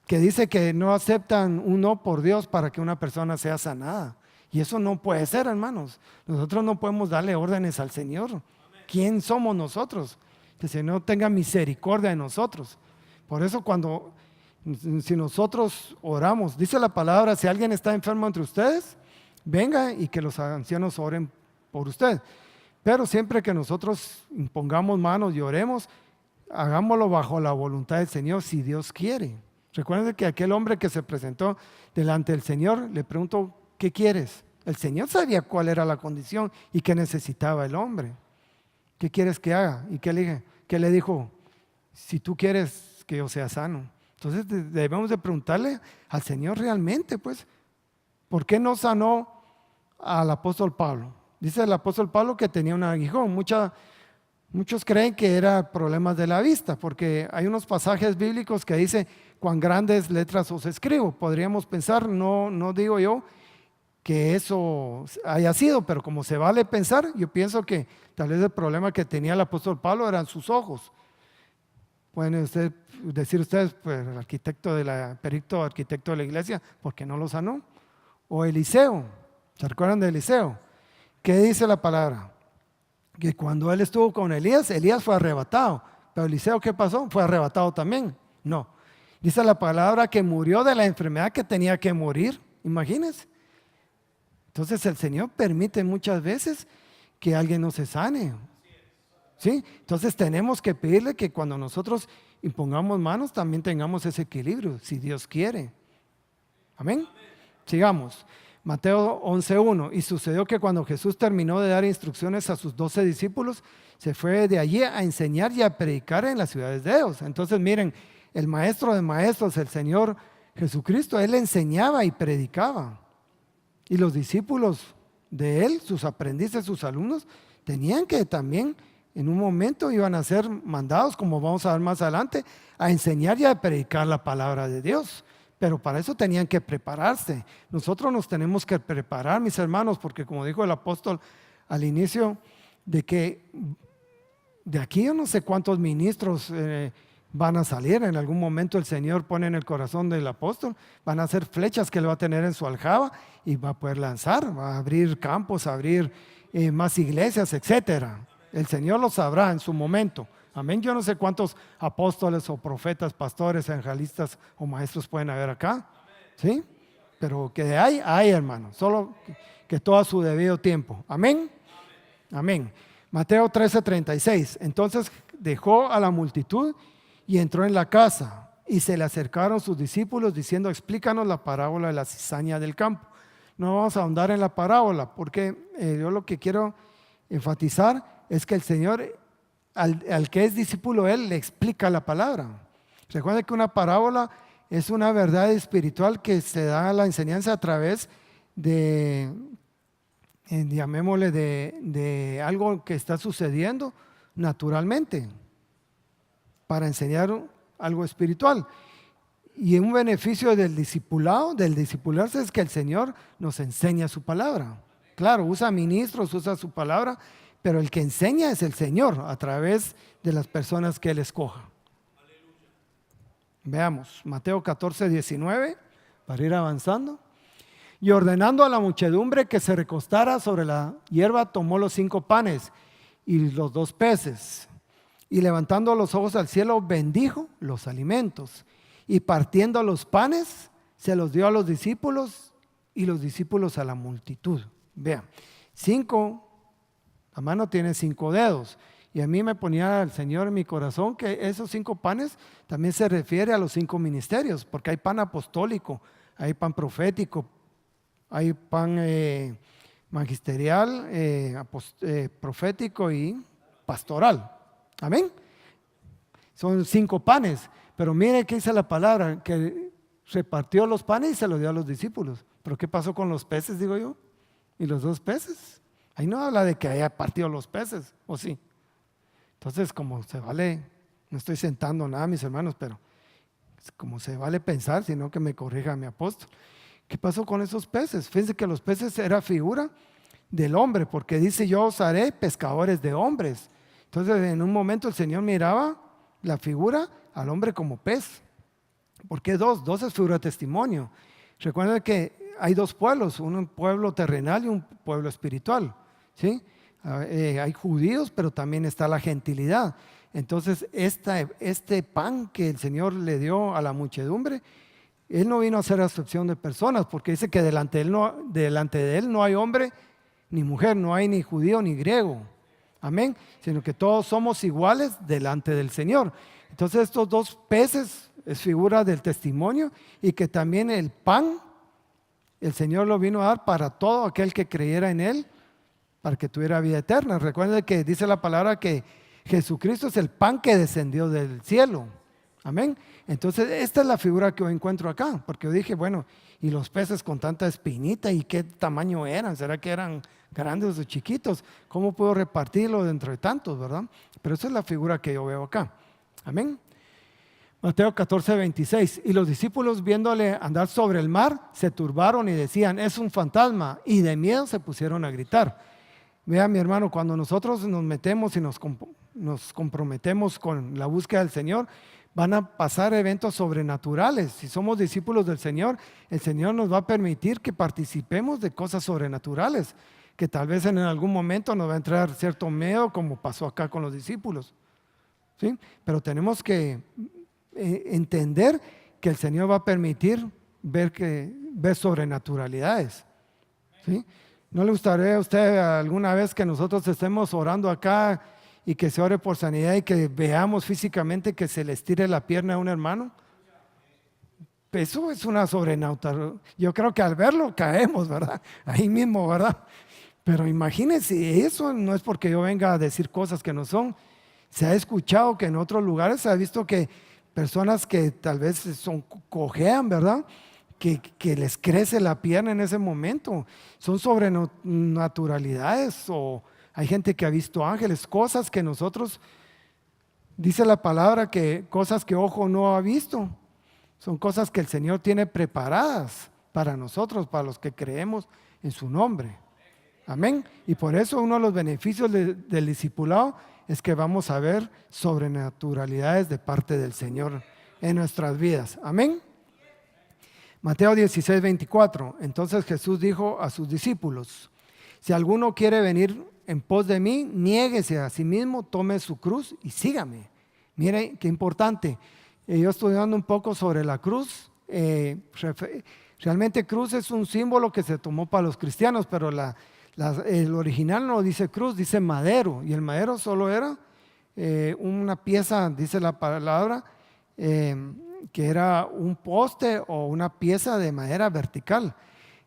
dice que no aceptan un no por Dios para que una persona sea sanada. Y eso no puede ser, hermanos. Nosotros no podemos darle órdenes al Señor. ¿Quién somos nosotros? Que el Señor tenga misericordia de nosotros. Por eso si nosotros oramos, dice la palabra, si alguien está enfermo entre ustedes, venga y que los ancianos oren por usted. Pero siempre que nosotros impongamos manos y oremos, hagámoslo bajo la voluntad del Señor, si Dios quiere. Recuerden que aquel hombre que se presentó delante del Señor, le preguntó, ¿qué quieres? El Señor sabía cuál era la condición y qué necesitaba el hombre. ¿Qué quieres que haga? ¿Y qué le dijo? Si tú quieres que yo sea sano. Entonces debemos de preguntarle al Señor realmente, pues, ¿por qué no sanó al apóstol Pablo? Dice el apóstol Pablo que tenía un aguijón. Muchos creen que era problemas de la vista, porque hay unos pasajes bíblicos que dice, cuán grandes letras os escribo. Podríamos pensar, no digo yo que eso haya sido, pero como se vale pensar, yo pienso que tal vez el problema que tenía el apóstol Pablo eran sus ojos. Pueden decir ustedes, pues el perito arquitecto de la iglesia, ¿por qué no lo sanó? O Eliseo, ¿se recuerdan de Eliseo? ¿Qué dice la palabra? Que cuando él estuvo con Elías fue arrebatado. Pero Eliseo, ¿qué pasó? Fue arrebatado también. No. Dice la palabra que murió de la enfermedad que tenía que morir. Imagínense. Entonces el Señor permite muchas veces que alguien no se sane. ¿Sí? Entonces tenemos que pedirle que cuando nosotros impongamos manos también tengamos ese equilibrio, si Dios quiere. Amén. Sigamos. Mateo 11:1. Y sucedió que cuando Jesús terminó de dar instrucciones a sus 12 discípulos, se fue de allí a enseñar y a predicar en las ciudades de ellos. Entonces miren, el maestro de maestros, el Señor Jesucristo, Él enseñaba y predicaba. Y los discípulos de Él, sus aprendices, sus alumnos, tenían que también en un momento iban a ser mandados, como vamos a ver más adelante, a enseñar y a predicar la palabra de Dios. Pero para eso tenían que prepararse. Nosotros nos tenemos que preparar, mis hermanos, porque como dijo el apóstol al inicio, de que de aquí yo no sé cuántos ministros van a salir. En algún momento el Señor pone en el corazón del apóstol, van a ser flechas que él va a tener en su aljaba y va a poder lanzar, va a abrir campos, a abrir más iglesias, etcétera. El Señor lo sabrá en su momento. Amén. Yo no sé cuántos apóstoles o profetas, pastores, evangelistas o maestros pueden haber acá. ¿Sí? Pero que hay, hermano. Solo que todo a su debido tiempo. Amén. Amén. Mateo 13:36. Entonces dejó a la multitud y entró en la casa. Y se le acercaron sus discípulos diciendo: explícanos la parábola de la cizaña del campo. No vamos a ahondar en la parábola porque yo lo que quiero enfatizar es que el Señor, al que es discípulo Él, le explica la palabra. Recuerden que una parábola es una verdad espiritual que se da la enseñanza a través de, llamémosle, de algo que está sucediendo naturalmente, para enseñar algo espiritual. Y un beneficio del discipulado, del discipularse, es que el Señor nos enseña su palabra. Claro, usa ministros, usa su palabra, pero el que enseña es el Señor a través de las personas que Él escoja. Veamos, Mateo 14:19, para ir avanzando. Y ordenando a la muchedumbre que se recostara sobre la hierba, tomó los 5 panes y los 2 peces. Y levantando los ojos al cielo, bendijo los alimentos. Y partiendo los panes, se los dio a los discípulos y los discípulos a la multitud. Vean, 5, la mano tiene 5 dedos. Y a mí me ponía el Señor en mi corazón que esos 5 panes también se refiere a los 5 ministerios, porque hay pan apostólico, hay pan profético, hay pan magisterial, profético y pastoral. Amén. Son 5 panes. Pero mire que dice la palabra, que repartió los panes y se los dio a los discípulos. Pero ¿qué pasó con los peces, digo yo? ¿Y los 2 peces? Ahí no habla de que haya partido los peces, ¿o sí? Entonces, como se vale, no estoy sentando nada, mis hermanos, pero como se vale pensar, sino que me corrija mi apóstol. ¿Qué pasó con esos peces? Fíjense que los peces era figura del hombre, porque dice: yo os haré pescadores de hombres. Entonces, en un momento el Señor miraba la figura al hombre como pez. ¿Por qué 2? 2 es figura de testimonio. Recuerden que hay 2 pueblos, un pueblo terrenal y un pueblo espiritual. ¿Sí? Hay judíos, pero también está la gentilidad. Entonces, este pan que el Señor le dio a la muchedumbre, Él no vino a hacer acepción de personas, porque dice que delante de Él no hay hombre ni mujer, no hay ni judío ni griego. Amén. Sino que todos somos iguales delante del Señor. Entonces, estos 2 peces es figura del testimonio, y que también el pan, el Señor lo vino a dar para todo aquel que creyera en Él, para que tuviera vida eterna. Recuerden que dice la palabra que Jesucristo es el pan que descendió del cielo. Amén. Entonces, esta es la figura que yo encuentro acá, porque yo dije, bueno, y los peces con tanta espinita, ¿y qué tamaño eran? ¿Será que eran grandes o chiquitos? ¿Cómo puedo repartirlo dentro de tantos, verdad? Pero esa es la figura que yo veo acá. Amén. Mateo 14:26. Y los discípulos, viéndole andar sobre el mar, se turbaron y decían: es un fantasma, y de miedo se pusieron a gritar. Vea, mi hermano, cuando nosotros nos metemos y nos comprometemos con la búsqueda del Señor, van a pasar eventos sobrenaturales. Si somos discípulos del Señor, el Señor nos va a permitir que participemos de cosas sobrenaturales, que tal vez en algún momento nos va a entrar cierto miedo, como pasó acá con los discípulos. ¿Sí? Pero tenemos que entender que el Señor va a permitir ver sobrenaturalidades. ¿Sí? ¿No le gustaría a usted alguna vez que nosotros estemos orando acá y que se ore por sanidad y que veamos físicamente que se le estire la pierna a un hermano? Eso es una sobrenatural. Yo creo que al verlo caemos, ¿verdad? Ahí mismo, ¿verdad? Pero imagínense, eso no es porque yo venga a decir cosas que no son. Se ha escuchado que en otros lugares se ha visto que personas que tal vez cojean, ¿verdad? Que les crece la pierna en ese momento. Son sobrenaturalidades, o hay gente que ha visto ángeles, cosas que nosotros, dice la palabra, que cosas que ojo no ha visto. Son cosas que el Señor tiene preparadas para nosotros, para los que creemos en su nombre. Amén. Y por eso uno de los beneficios del discipulado es que vamos a ver sobrenaturalidades de parte del Señor en nuestras vidas. Amén. Mateo 16, 24. Entonces Jesús dijo a sus discípulos: si alguno quiere venir en pos de mí, niéguese a sí mismo, tome su cruz y sígame. Mire qué importante. Yo estudiando un poco sobre la cruz, realmente cruz es un símbolo que se tomó para los cristianos, pero el original no dice cruz, dice madero, y el madero solo era una pieza, dice la palabra, que era un poste o una pieza de madera vertical.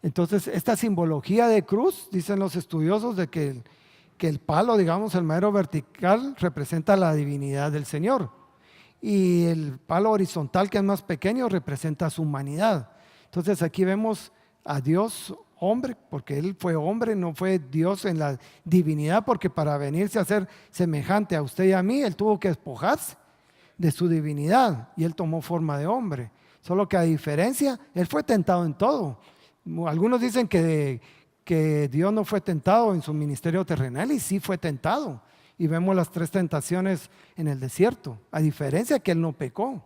Entonces, esta simbología de cruz, dicen los estudiosos, de que el palo, digamos, el madero vertical, representa la divinidad del Señor. Y el palo horizontal, que es más pequeño, representa su humanidad. Entonces aquí vemos a Dios hombre, porque Él fue hombre, no fue Dios en la divinidad, porque para venirse a ser semejante a usted y a mí, Él tuvo que despojarse de su divinidad y Él tomó forma de hombre. Solo que a diferencia, Él fue tentado en todo. Algunos dicen que Dios no fue tentado en su ministerio terrenal, y sí fue tentado. Y vemos las 3 tentaciones en el desierto, a diferencia que Él no pecó.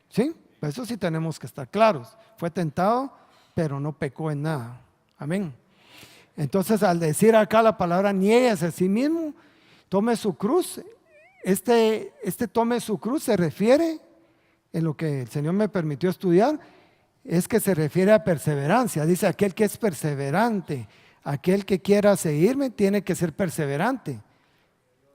¿Sí? Eso sí tenemos que estar claros. Fue tentado, pero no pecó en nada. Amén. Entonces, al decir acá la palabra niéguese a sí mismo, tome su cruz. Este tome su cruz se refiere, en lo que el Señor me permitió estudiar, es que se refiere a perseverancia. Dice: aquel que es perseverante, aquel que quiera seguirme, tiene que ser perseverante.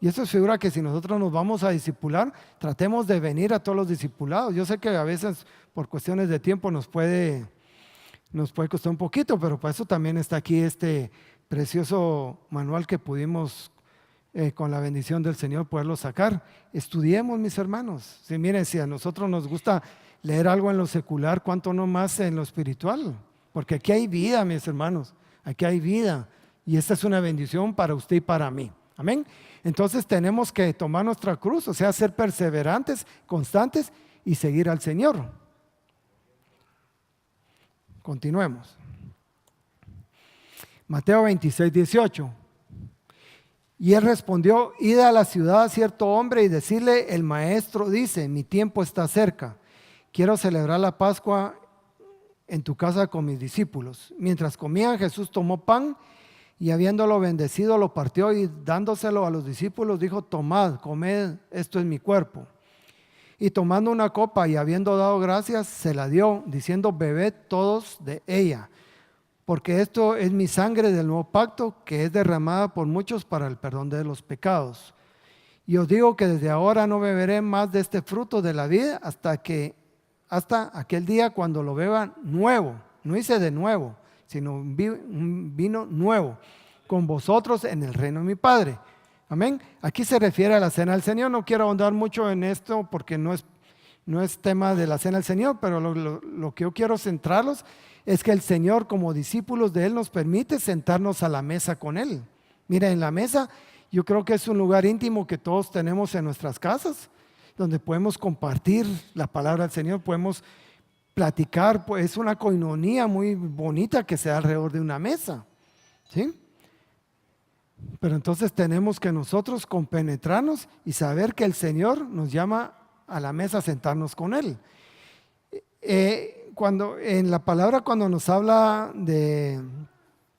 Y eso figura que si nosotros nos vamos a discipular, tratemos de venir a todos los discipulados. Yo sé que a veces por cuestiones de tiempo nos puede costar un poquito, pero para eso también está aquí este precioso manual que pudimos, con la bendición del Señor, poderlo sacar. Estudiemos, mis hermanos. Si miren, si a nosotros nos gusta leer algo en lo secular, ¿cuánto no más en lo espiritual? Porque aquí hay vida, mis hermanos. Aquí hay vida. Y esta es una bendición para usted y para mí. Amén. Entonces tenemos que tomar nuestra cruz, o sea, ser perseverantes, constantes y seguir al Señor. Continuemos. Mateo 26, 18. Y él respondió: id a la ciudad a cierto hombre y decirle: el maestro dice, mi tiempo está cerca. Quiero celebrar la Pascua en tu casa con mis discípulos. Mientras comían, Jesús tomó pan y habiéndolo bendecido, lo partió y dándoselo a los discípulos, dijo: tomad, comed, esto es mi cuerpo. Y tomando una copa y habiendo dado gracias, se la dio, diciendo: bebed todos de ella, porque esto es mi sangre del nuevo pacto, que es derramada por muchos para el perdón de los pecados. Y os digo que desde ahora no beberé más de este fruto de la vida hasta aquel día cuando lo beba nuevo. No dice de nuevo, sino un vino nuevo con vosotros en el reino de mi Padre. Amén. Aquí se refiere a la cena del Señor. No quiero ahondar mucho en esto porque no es tema de la cena del Señor, pero lo que yo quiero centrarlos es que el Señor, como discípulos de Él, nos permite sentarnos a la mesa con Él. Mira, en la mesa yo creo que es un lugar íntimo que todos tenemos en nuestras casas, donde podemos compartir la palabra del Señor, podemos platicar, pues es una coinonía muy bonita que se da alrededor de una mesa, ¿sí? Pero entonces tenemos que nosotros compenetrarnos y saber que el Señor nos llama a la mesa a sentarnos con Él. Cuando en la palabra, cuando nos habla de,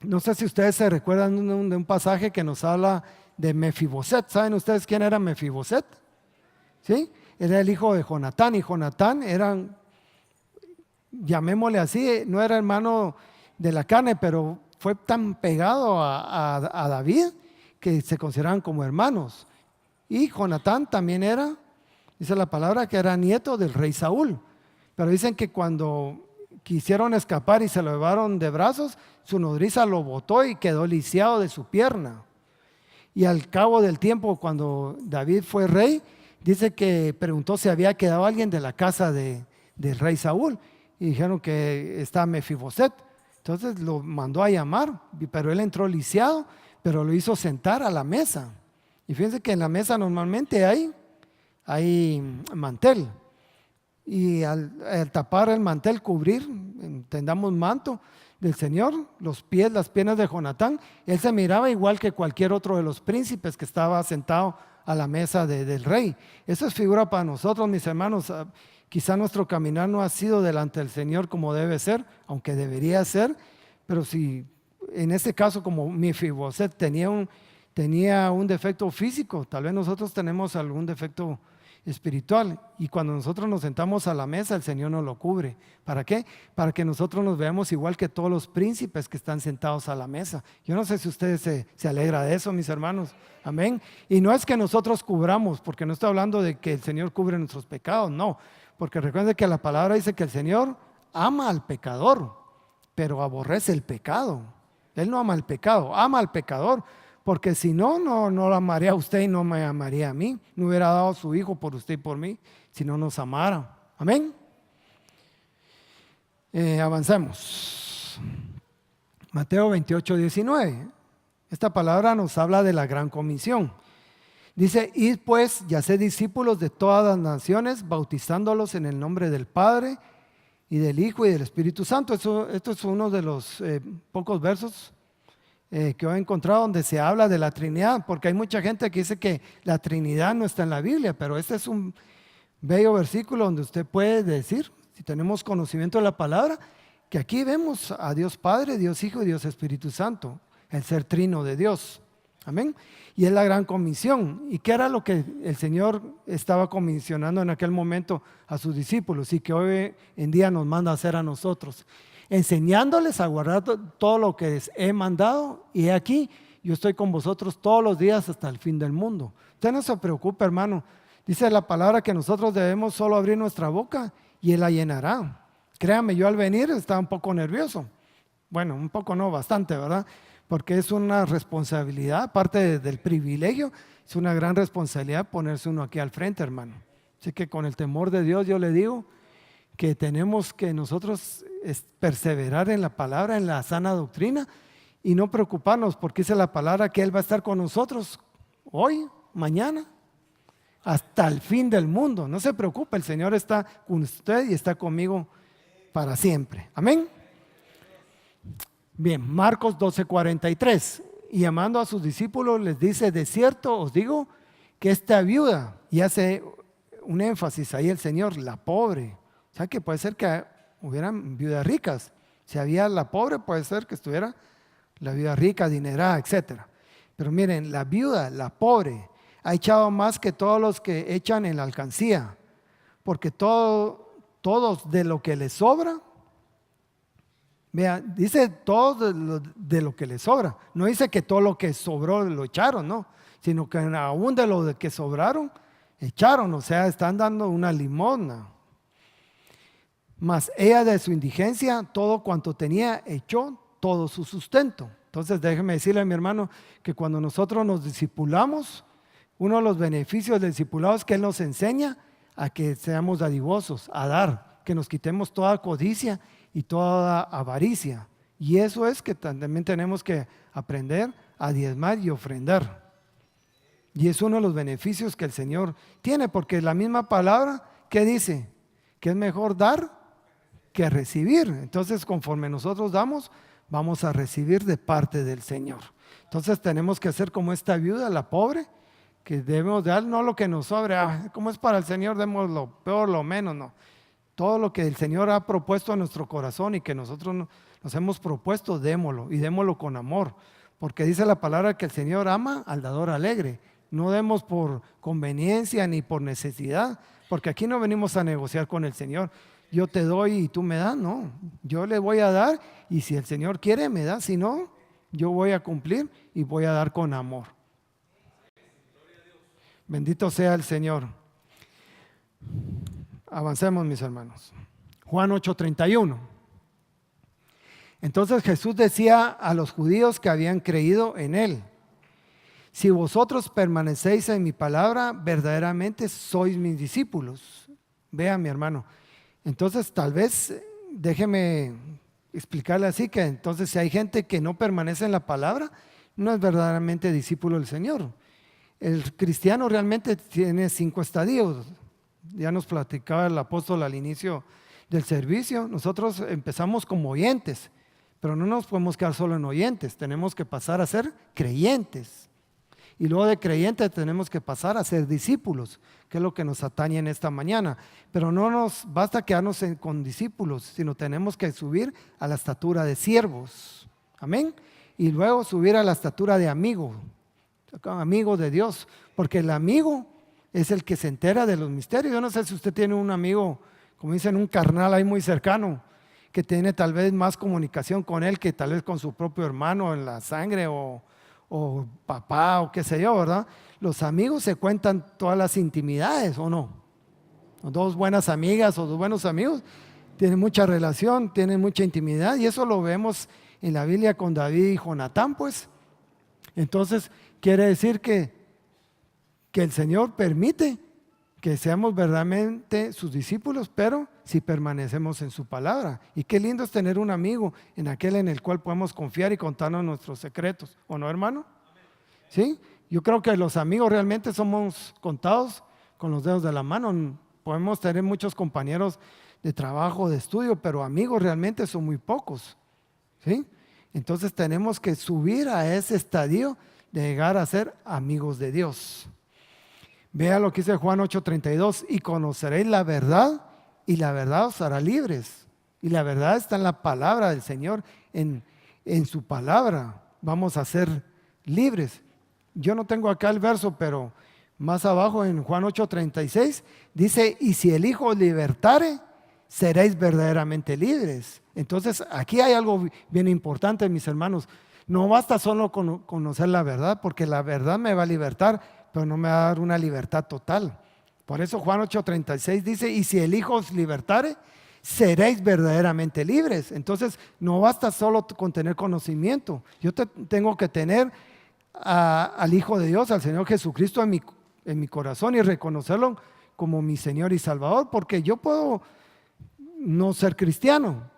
no sé si ustedes se recuerdan de un pasaje que nos habla de Mefiboset. ¿Saben ustedes quién era Mefiboset? ¿Sí? Era el hijo de Jonatán, y Jonatán era, llamémosle así, no era hermano de la carne, pero fue tan pegado a David que se consideraban como hermanos. Y Jonatán también era, dice la palabra, que era nieto del rey Saúl. Pero dicen que cuando quisieron escapar y se lo llevaron de brazos, su nodriza lo botó y quedó lisiado de su pierna. Y al cabo del tiempo, cuando David fue rey, dice que preguntó si había quedado alguien de la casa del rey Saúl. Y dijeron que está Mefiboset. Entonces lo mandó a llamar, pero él entró lisiado, pero lo hizo sentar a la mesa. Y fíjense que en la mesa normalmente hay mantel. Y al tapar el mantel, cubrir, entendamos manto del Señor, los pies, las piernas de Jonatán, él se miraba igual que cualquier otro de los príncipes que estaba sentado a la mesa del rey. Eso es figura para nosotros, mis hermanos. Quizá nuestro caminar no ha sido delante del Señor como debe ser, aunque debería ser, pero si en este caso como Mefiboset tenía un defecto físico, tal vez nosotros tenemos algún defecto espiritual, y cuando nosotros nos sentamos a la mesa el Señor nos lo cubre. ¿Para qué? Para que nosotros nos veamos igual que todos los príncipes que están sentados a la mesa. Yo no sé si ustedes se alegra de eso, mis hermanos. Amén. Y no es que nosotros cubramos, porque no estoy hablando de que el Señor cubre nuestros pecados, no, porque recuerden que la palabra dice que el Señor ama al pecador, pero aborrece el pecado. Él no ama al pecado, ama al pecador. Porque si no lo amaría a usted y no me amaría a mí. No hubiera dado a su hijo por usted y por mí si no nos amara. Amén. Avancemos. Mateo 28, 19. Esta palabra nos habla de la gran comisión. Dice: id pues y haced discípulos de todas las naciones, bautizándolos en el nombre del Padre y del Hijo y del Espíritu Santo. Esto es uno de los pocos versos que he encontrado donde se habla de la Trinidad, porque hay mucha gente que dice que la Trinidad no está en la Biblia, pero este es un bello versículo donde usted puede decir, si tenemos conocimiento de la palabra, que aquí vemos a Dios Padre, Dios Hijo y Dios Espíritu Santo, el ser trino de Dios. Amén. Y es la gran comisión. ¿Y qué era lo que el Señor estaba comisionando en aquel momento a sus discípulos y que hoy en día nos manda a hacer a nosotros? Enseñándoles a guardar todo lo que les he mandado, y he aquí, yo estoy con vosotros todos los días hasta el fin del mundo. Usted no se preocupe, hermano. Dice la palabra que nosotros debemos solo abrir nuestra boca y Él la llenará. Créame, yo al venir estaba un poco nervioso. Bueno, un poco no, bastante, ¿verdad? Porque es una responsabilidad, aparte del privilegio, es una gran responsabilidad ponerse uno aquí al frente, hermano. Así que con el temor de Dios yo le digo que tenemos que nosotros perseverar en la palabra, en la sana doctrina, y no preocuparnos, porque dice la palabra que Él va a estar con nosotros hoy, mañana, hasta el fin del mundo. No se preocupe, el Señor está con usted y está conmigo para siempre. Amén. Bien, Marcos 12:43. Y llamando a sus discípulos les dice: de cierto os digo que esta viuda, y hace un énfasis ahí el Señor, la pobre. O sea que puede ser que hubieran viudas ricas. Si había la pobre, puede ser que estuviera la viuda rica, adinerada, etc. Pero miren, la viuda, la pobre, ha echado más que todos los que echan en la alcancía, porque todos de lo que les sobra, vea, dice todos de lo que les sobra, no dice que todo lo que sobró lo echaron, no, sino que aún de lo que sobraron, echaron, o sea, están dando una limosna. Mas ella de su indigencia, todo cuanto tenía, echó todo su sustento. Entonces déjeme decirle a mi hermano que cuando nosotros nos discipulamos, uno de los beneficios del discipulado es que Él nos enseña a que seamos dadivosos, a dar, que nos quitemos toda codicia y toda avaricia. Y eso es que también tenemos que aprender a diezmar y ofrendar. Y es uno de los beneficios que el Señor tiene, porque la misma palabra, ¿qué dice? Que es mejor dar que recibir. Entonces, conforme nosotros damos, vamos a recibir de parte del Señor. Entonces tenemos que hacer como esta viuda, la pobre, que debemos dar no lo que nos sobre, como es para el Señor, demos lo peor, lo menos, no. Todo lo que el Señor ha propuesto a nuestro corazón y que nosotros nos hemos propuesto, démoslo, y démoslo con amor, porque dice la palabra que el Señor ama al dador alegre. No demos por conveniencia ni por necesidad, porque aquí no venimos a negociar con el Señor. yo te doy y tú me das, no. Yo le voy a dar y si el Señor quiere me da, si no, yo voy a cumplir y voy a dar con amor. Bendito sea el Señor. Avancemos, mis hermanos. Juan 8:31. Entonces Jesús decía a los judíos que habían creído en Él: si vosotros permanecéis en mi palabra, verdaderamente sois mis discípulos. Vea, mi hermano. Entonces, tal vez, déjeme explicarle así, que entonces si hay gente que no permanece en la palabra, no es verdaderamente discípulo del Señor. El cristiano realmente tiene 5 estadios. Ya nos platicaba el apóstol al inicio del servicio. Nosotros empezamos como oyentes, pero no nos podemos quedar solo en oyentes. Tenemos que pasar a ser creyentes. Y luego de creyentes tenemos que pasar a ser discípulos, que es lo que nos atañe en esta mañana. Pero no nos basta quedarnos con discípulos, sino tenemos que subir a la estatura de siervos. Amén. Y luego subir a la estatura de amigo de Dios, porque el amigo es el que se entera de los misterios. Yo no sé si usted tiene un amigo, como dicen, un carnal ahí muy cercano, que tiene tal vez más comunicación con él que tal vez con su propio hermano en la sangre o papá o qué sé yo, ¿verdad? Los amigos se cuentan todas las intimidades, ¿o no? Dos buenas amigas o dos buenos amigos tienen mucha relación, tienen mucha intimidad, y eso lo vemos en la Biblia con David y Jonatán, pues. Entonces quiere decir que el Señor permite que seamos verdaderamente sus discípulos, pero si permanecemos en su palabra. Y qué lindo es tener un amigo en aquel en el cual podemos confiar y contarnos nuestros secretos, ¿o no, hermano? ¿Sí? Yo creo que los amigos realmente somos contados con los dedos de la mano. Podemos tener muchos compañeros de trabajo, de estudio, pero amigos realmente son muy pocos, ¿sí? Entonces tenemos que subir a ese estadio de llegar a ser amigos de Dios. Vea lo que dice Juan 8:32: y conoceréis la verdad, y la verdad os hará libres. Y la verdad está en la palabra del Señor, en su palabra vamos a ser libres. Yo no tengo acá el verso, pero más abajo en Juan 8:36 dice: y si el Hijo os libertare, seréis verdaderamente libres. Entonces aquí hay algo bien importante, mis hermanos. No basta solo conocer la verdad, porque la verdad me va a libertar, pero no me va a dar una libertad total. Por eso Juan 8:36 dice: y si el Hijo os libertare, seréis verdaderamente libres. Entonces no basta solo con tener conocimiento. Yo tengo que tener al Hijo de Dios, al Señor Jesucristo en mi corazón, y reconocerlo como mi Señor y Salvador, porque yo puedo no ser cristiano,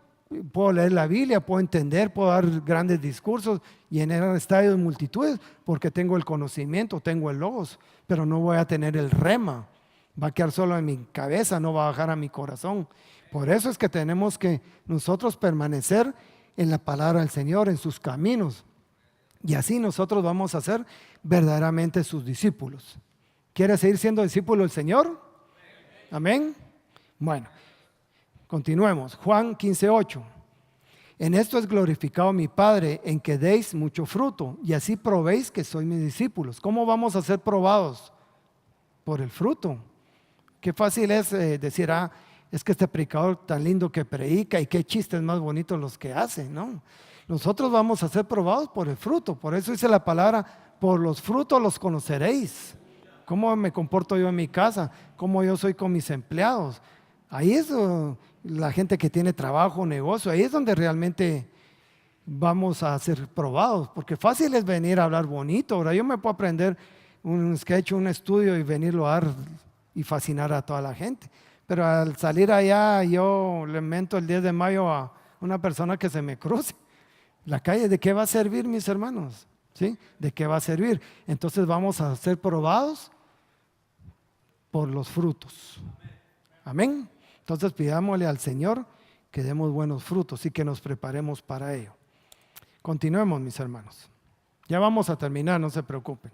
puedo leer la Biblia, puedo entender, puedo dar grandes discursos, llenar estadios de multitudes, porque tengo el conocimiento, tengo el logos, pero no voy a tener el rema. Va a quedar solo en mi cabeza, no va a bajar a mi corazón. Por eso es que tenemos que nosotros permanecer en la palabra del Señor, en sus caminos, y así nosotros vamos a ser verdaderamente sus discípulos. ¿Quiere seguir siendo discípulo del Señor? Amén. Bueno, continuemos. Juan 15:8: en esto es glorificado mi Padre, en que deis mucho fruto, y así probéis que sois mis discípulos. ¿Cómo vamos a ser probados? Por el fruto. Qué fácil es decir: es que este predicador tan lindo que predica, y qué chistes más bonitos los que hace, ¿no? Nosotros vamos a ser probados por el fruto. Por eso dice la palabra: por los frutos los conoceréis. ¿Cómo me comporto yo en mi casa? ¿Cómo yo soy con mis empleados? Ahí es la gente que tiene trabajo, negocio. Ahí es donde realmente vamos a ser probados. Porque fácil es venir a hablar bonito. Ahora yo me puedo aprender un sketch, un estudio, y venirlo a dar y fascinar a toda la gente. Pero al salir allá, yo le mento el 10 de mayo a una persona que se me cruce la calle. ¿De qué va a servir, mis hermanos? ¿Sí? ¿De qué va a servir? Entonces vamos a ser probados por los frutos. Amén. Entonces pidámosle al Señor que demos buenos frutos y que nos preparemos para ello. Continuemos, mis hermanos. Ya vamos a terminar, no se preocupen.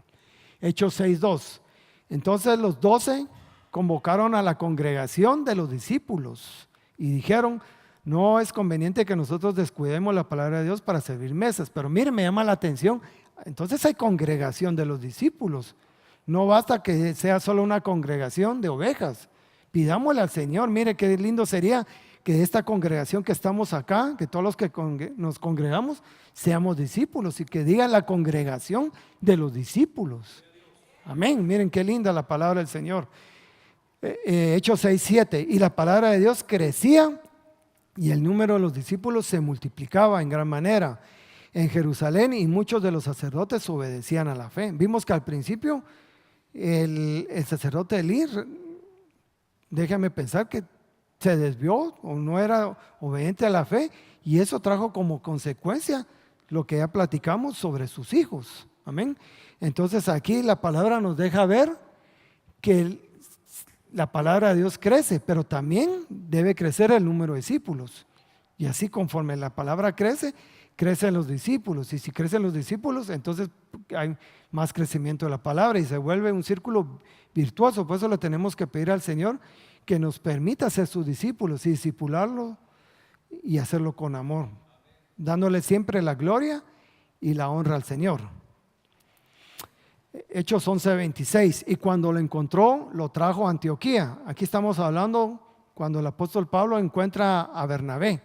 Hechos 6:2. Entonces los 12 convocaron a la congregación de los discípulos y dijeron: no es conveniente que nosotros descuidemos la palabra de Dios para servir mesas. Pero mire, me llama la atención. Entonces hay congregación de los discípulos. No basta que sea solo una congregación de ovejas. Pidámosle al Señor. Mire qué lindo sería que esta congregación que estamos acá, que todos los que nos congregamos, seamos discípulos y que diga la congregación de los discípulos. Amén. Miren qué linda la palabra del Señor. Hechos 6:7. Y la palabra de Dios crecía y el número de los discípulos se multiplicaba en gran manera en Jerusalén, y muchos de los sacerdotes obedecían a la fe. Vimos que al principio el sacerdote Elí, déjame pensar que se desvió o no era obediente a la fe, y eso trajo como consecuencia lo que ya platicamos sobre sus hijos. Amén. Entonces aquí la palabra nos deja ver que la palabra de Dios crece, pero también debe crecer el número de discípulos. Y así conforme la palabra crece, crecen los discípulos. Y si crecen los discípulos, entonces hay más crecimiento de la palabra y se vuelve un círculo virtuoso. Por eso le tenemos que pedir al Señor que nos permita ser sus discípulos y discipularlo y hacerlo con amor, dándole siempre la gloria y la honra al Señor. Hechos 11:26. Y cuando lo encontró, lo trajo a Antioquía. Aquí estamos hablando cuando el apóstol Pablo encuentra a Bernabé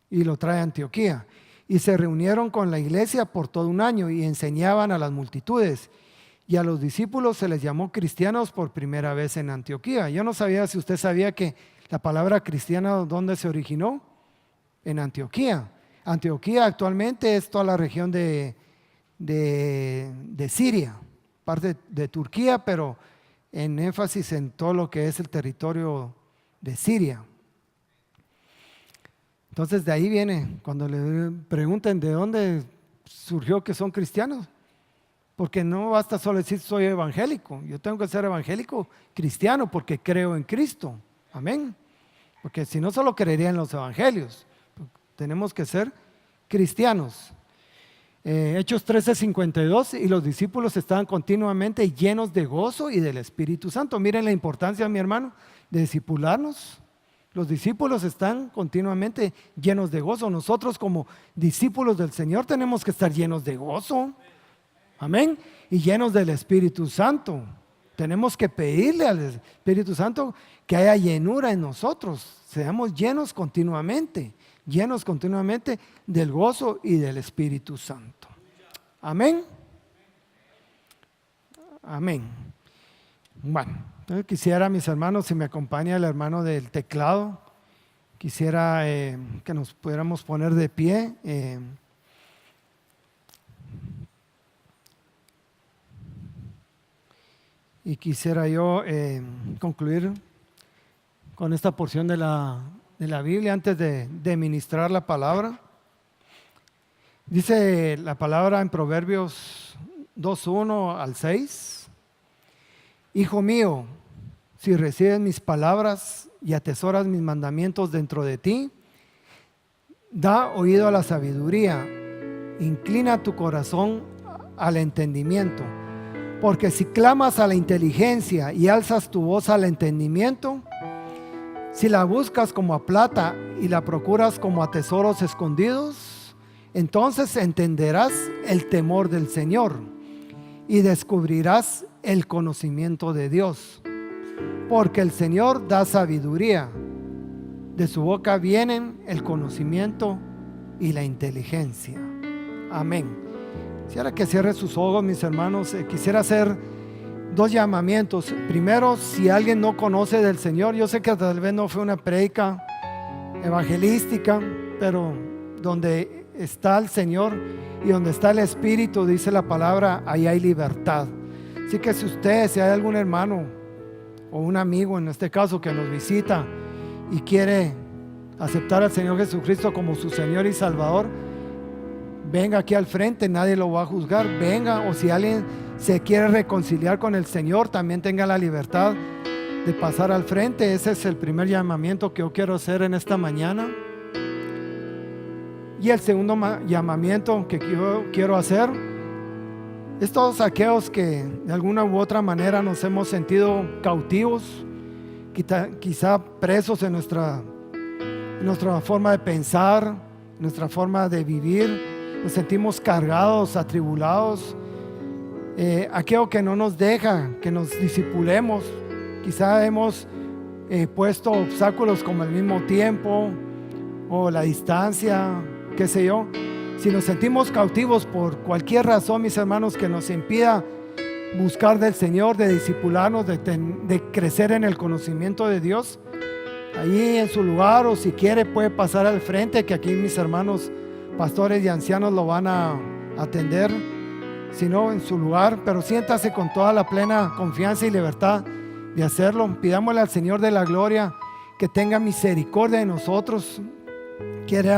y lo trae a Antioquía. Y se reunieron con la iglesia por todo un año y enseñaban a las multitudes. Y a los discípulos se les llamó cristianos por primera vez en Antioquía. Yo no sabía si usted sabía que la palabra cristiana, ¿dónde se originó? En Antioquía. Antioquía actualmente es toda la región de Siria, parte de Turquía, pero en énfasis en todo lo que es el territorio de Siria. Entonces de ahí viene, cuando le pregunten de dónde surgió que son cristianos, porque no basta solo decir soy evangélico, yo tengo que ser evangélico cristiano porque creo en Cristo. Amén. Porque si no, solo creería en los evangelios. Tenemos que ser cristianos. Hechos 13:52. Y los discípulos estaban continuamente llenos de gozo y del Espíritu Santo. Miren la importancia, mi hermano, de discipularnos. Los discípulos están continuamente llenos de gozo. Nosotros como discípulos del Señor tenemos que estar llenos de gozo. Amén. Y llenos del Espíritu Santo. Tenemos que pedirle al Espíritu Santo que haya llenura en nosotros. Seamos llenos continuamente del gozo y del Espíritu Santo. Amén. Amén. Bueno, entonces quisiera, mis hermanos, si me acompaña el hermano del teclado, quisiera que nos pudiéramos poner de pie. Y quisiera yo concluir con esta porción de la Biblia antes de ministrar la palabra. Dice la palabra en Proverbios 2:1-6. Hijo mío, si recibes mis palabras y atesoras mis mandamientos dentro de ti, da oído a la sabiduría, inclina tu corazón al entendimiento. Porque si clamas a la inteligencia y alzas tu voz al entendimiento, si la buscas como a plata y la procuras como a tesoros escondidos, entonces entenderás el temor del Señor y descubrirás el conocimiento de Dios. Porque el Señor da sabiduría, de su boca vienen el conocimiento y la inteligencia. Amén. Quisiera que cierre sus ojos, mis hermanos. Quisiera hacer dos llamamientos. Primero, si alguien no conoce del Señor, yo sé que tal vez no fue una prédica evangelística, pero donde está el Señor y donde está el Espíritu, dice la palabra, ahí hay libertad. Así que si hay algún hermano o un amigo en este caso que nos visita y quiere aceptar al Señor Jesucristo como su Señor y Salvador, venga aquí al frente, nadie lo va a juzgar. Venga, o si alguien se quiere reconciliar con el Señor, también tenga la libertad de pasar al frente. Ese es el primer llamamiento que yo quiero hacer en esta mañana. Y el segundo llamamiento que yo quiero hacer es todos aquellos que de alguna u otra manera nos hemos sentido cautivos, quizá presos en nuestra forma de pensar, nuestra forma de vivir. Nos sentimos cargados, atribulados, aquello que no nos deja que nos discipulemos. Quizá hemos puesto obstáculos como el mismo tiempo o la distancia, qué sé yo. Si nos sentimos cautivos por cualquier razón, mis hermanos, que nos impida buscar del Señor, de discipularnos, de crecer en el conocimiento de Dios, ahí en su lugar, o si quiere puede pasar al frente, que aquí mis hermanos pastores y ancianos lo van a atender, si no en su lugar, pero siéntase con toda la plena confianza y libertad de hacerlo. Pidámosle al Señor de la gloria que tenga misericordia de nosotros. Quiere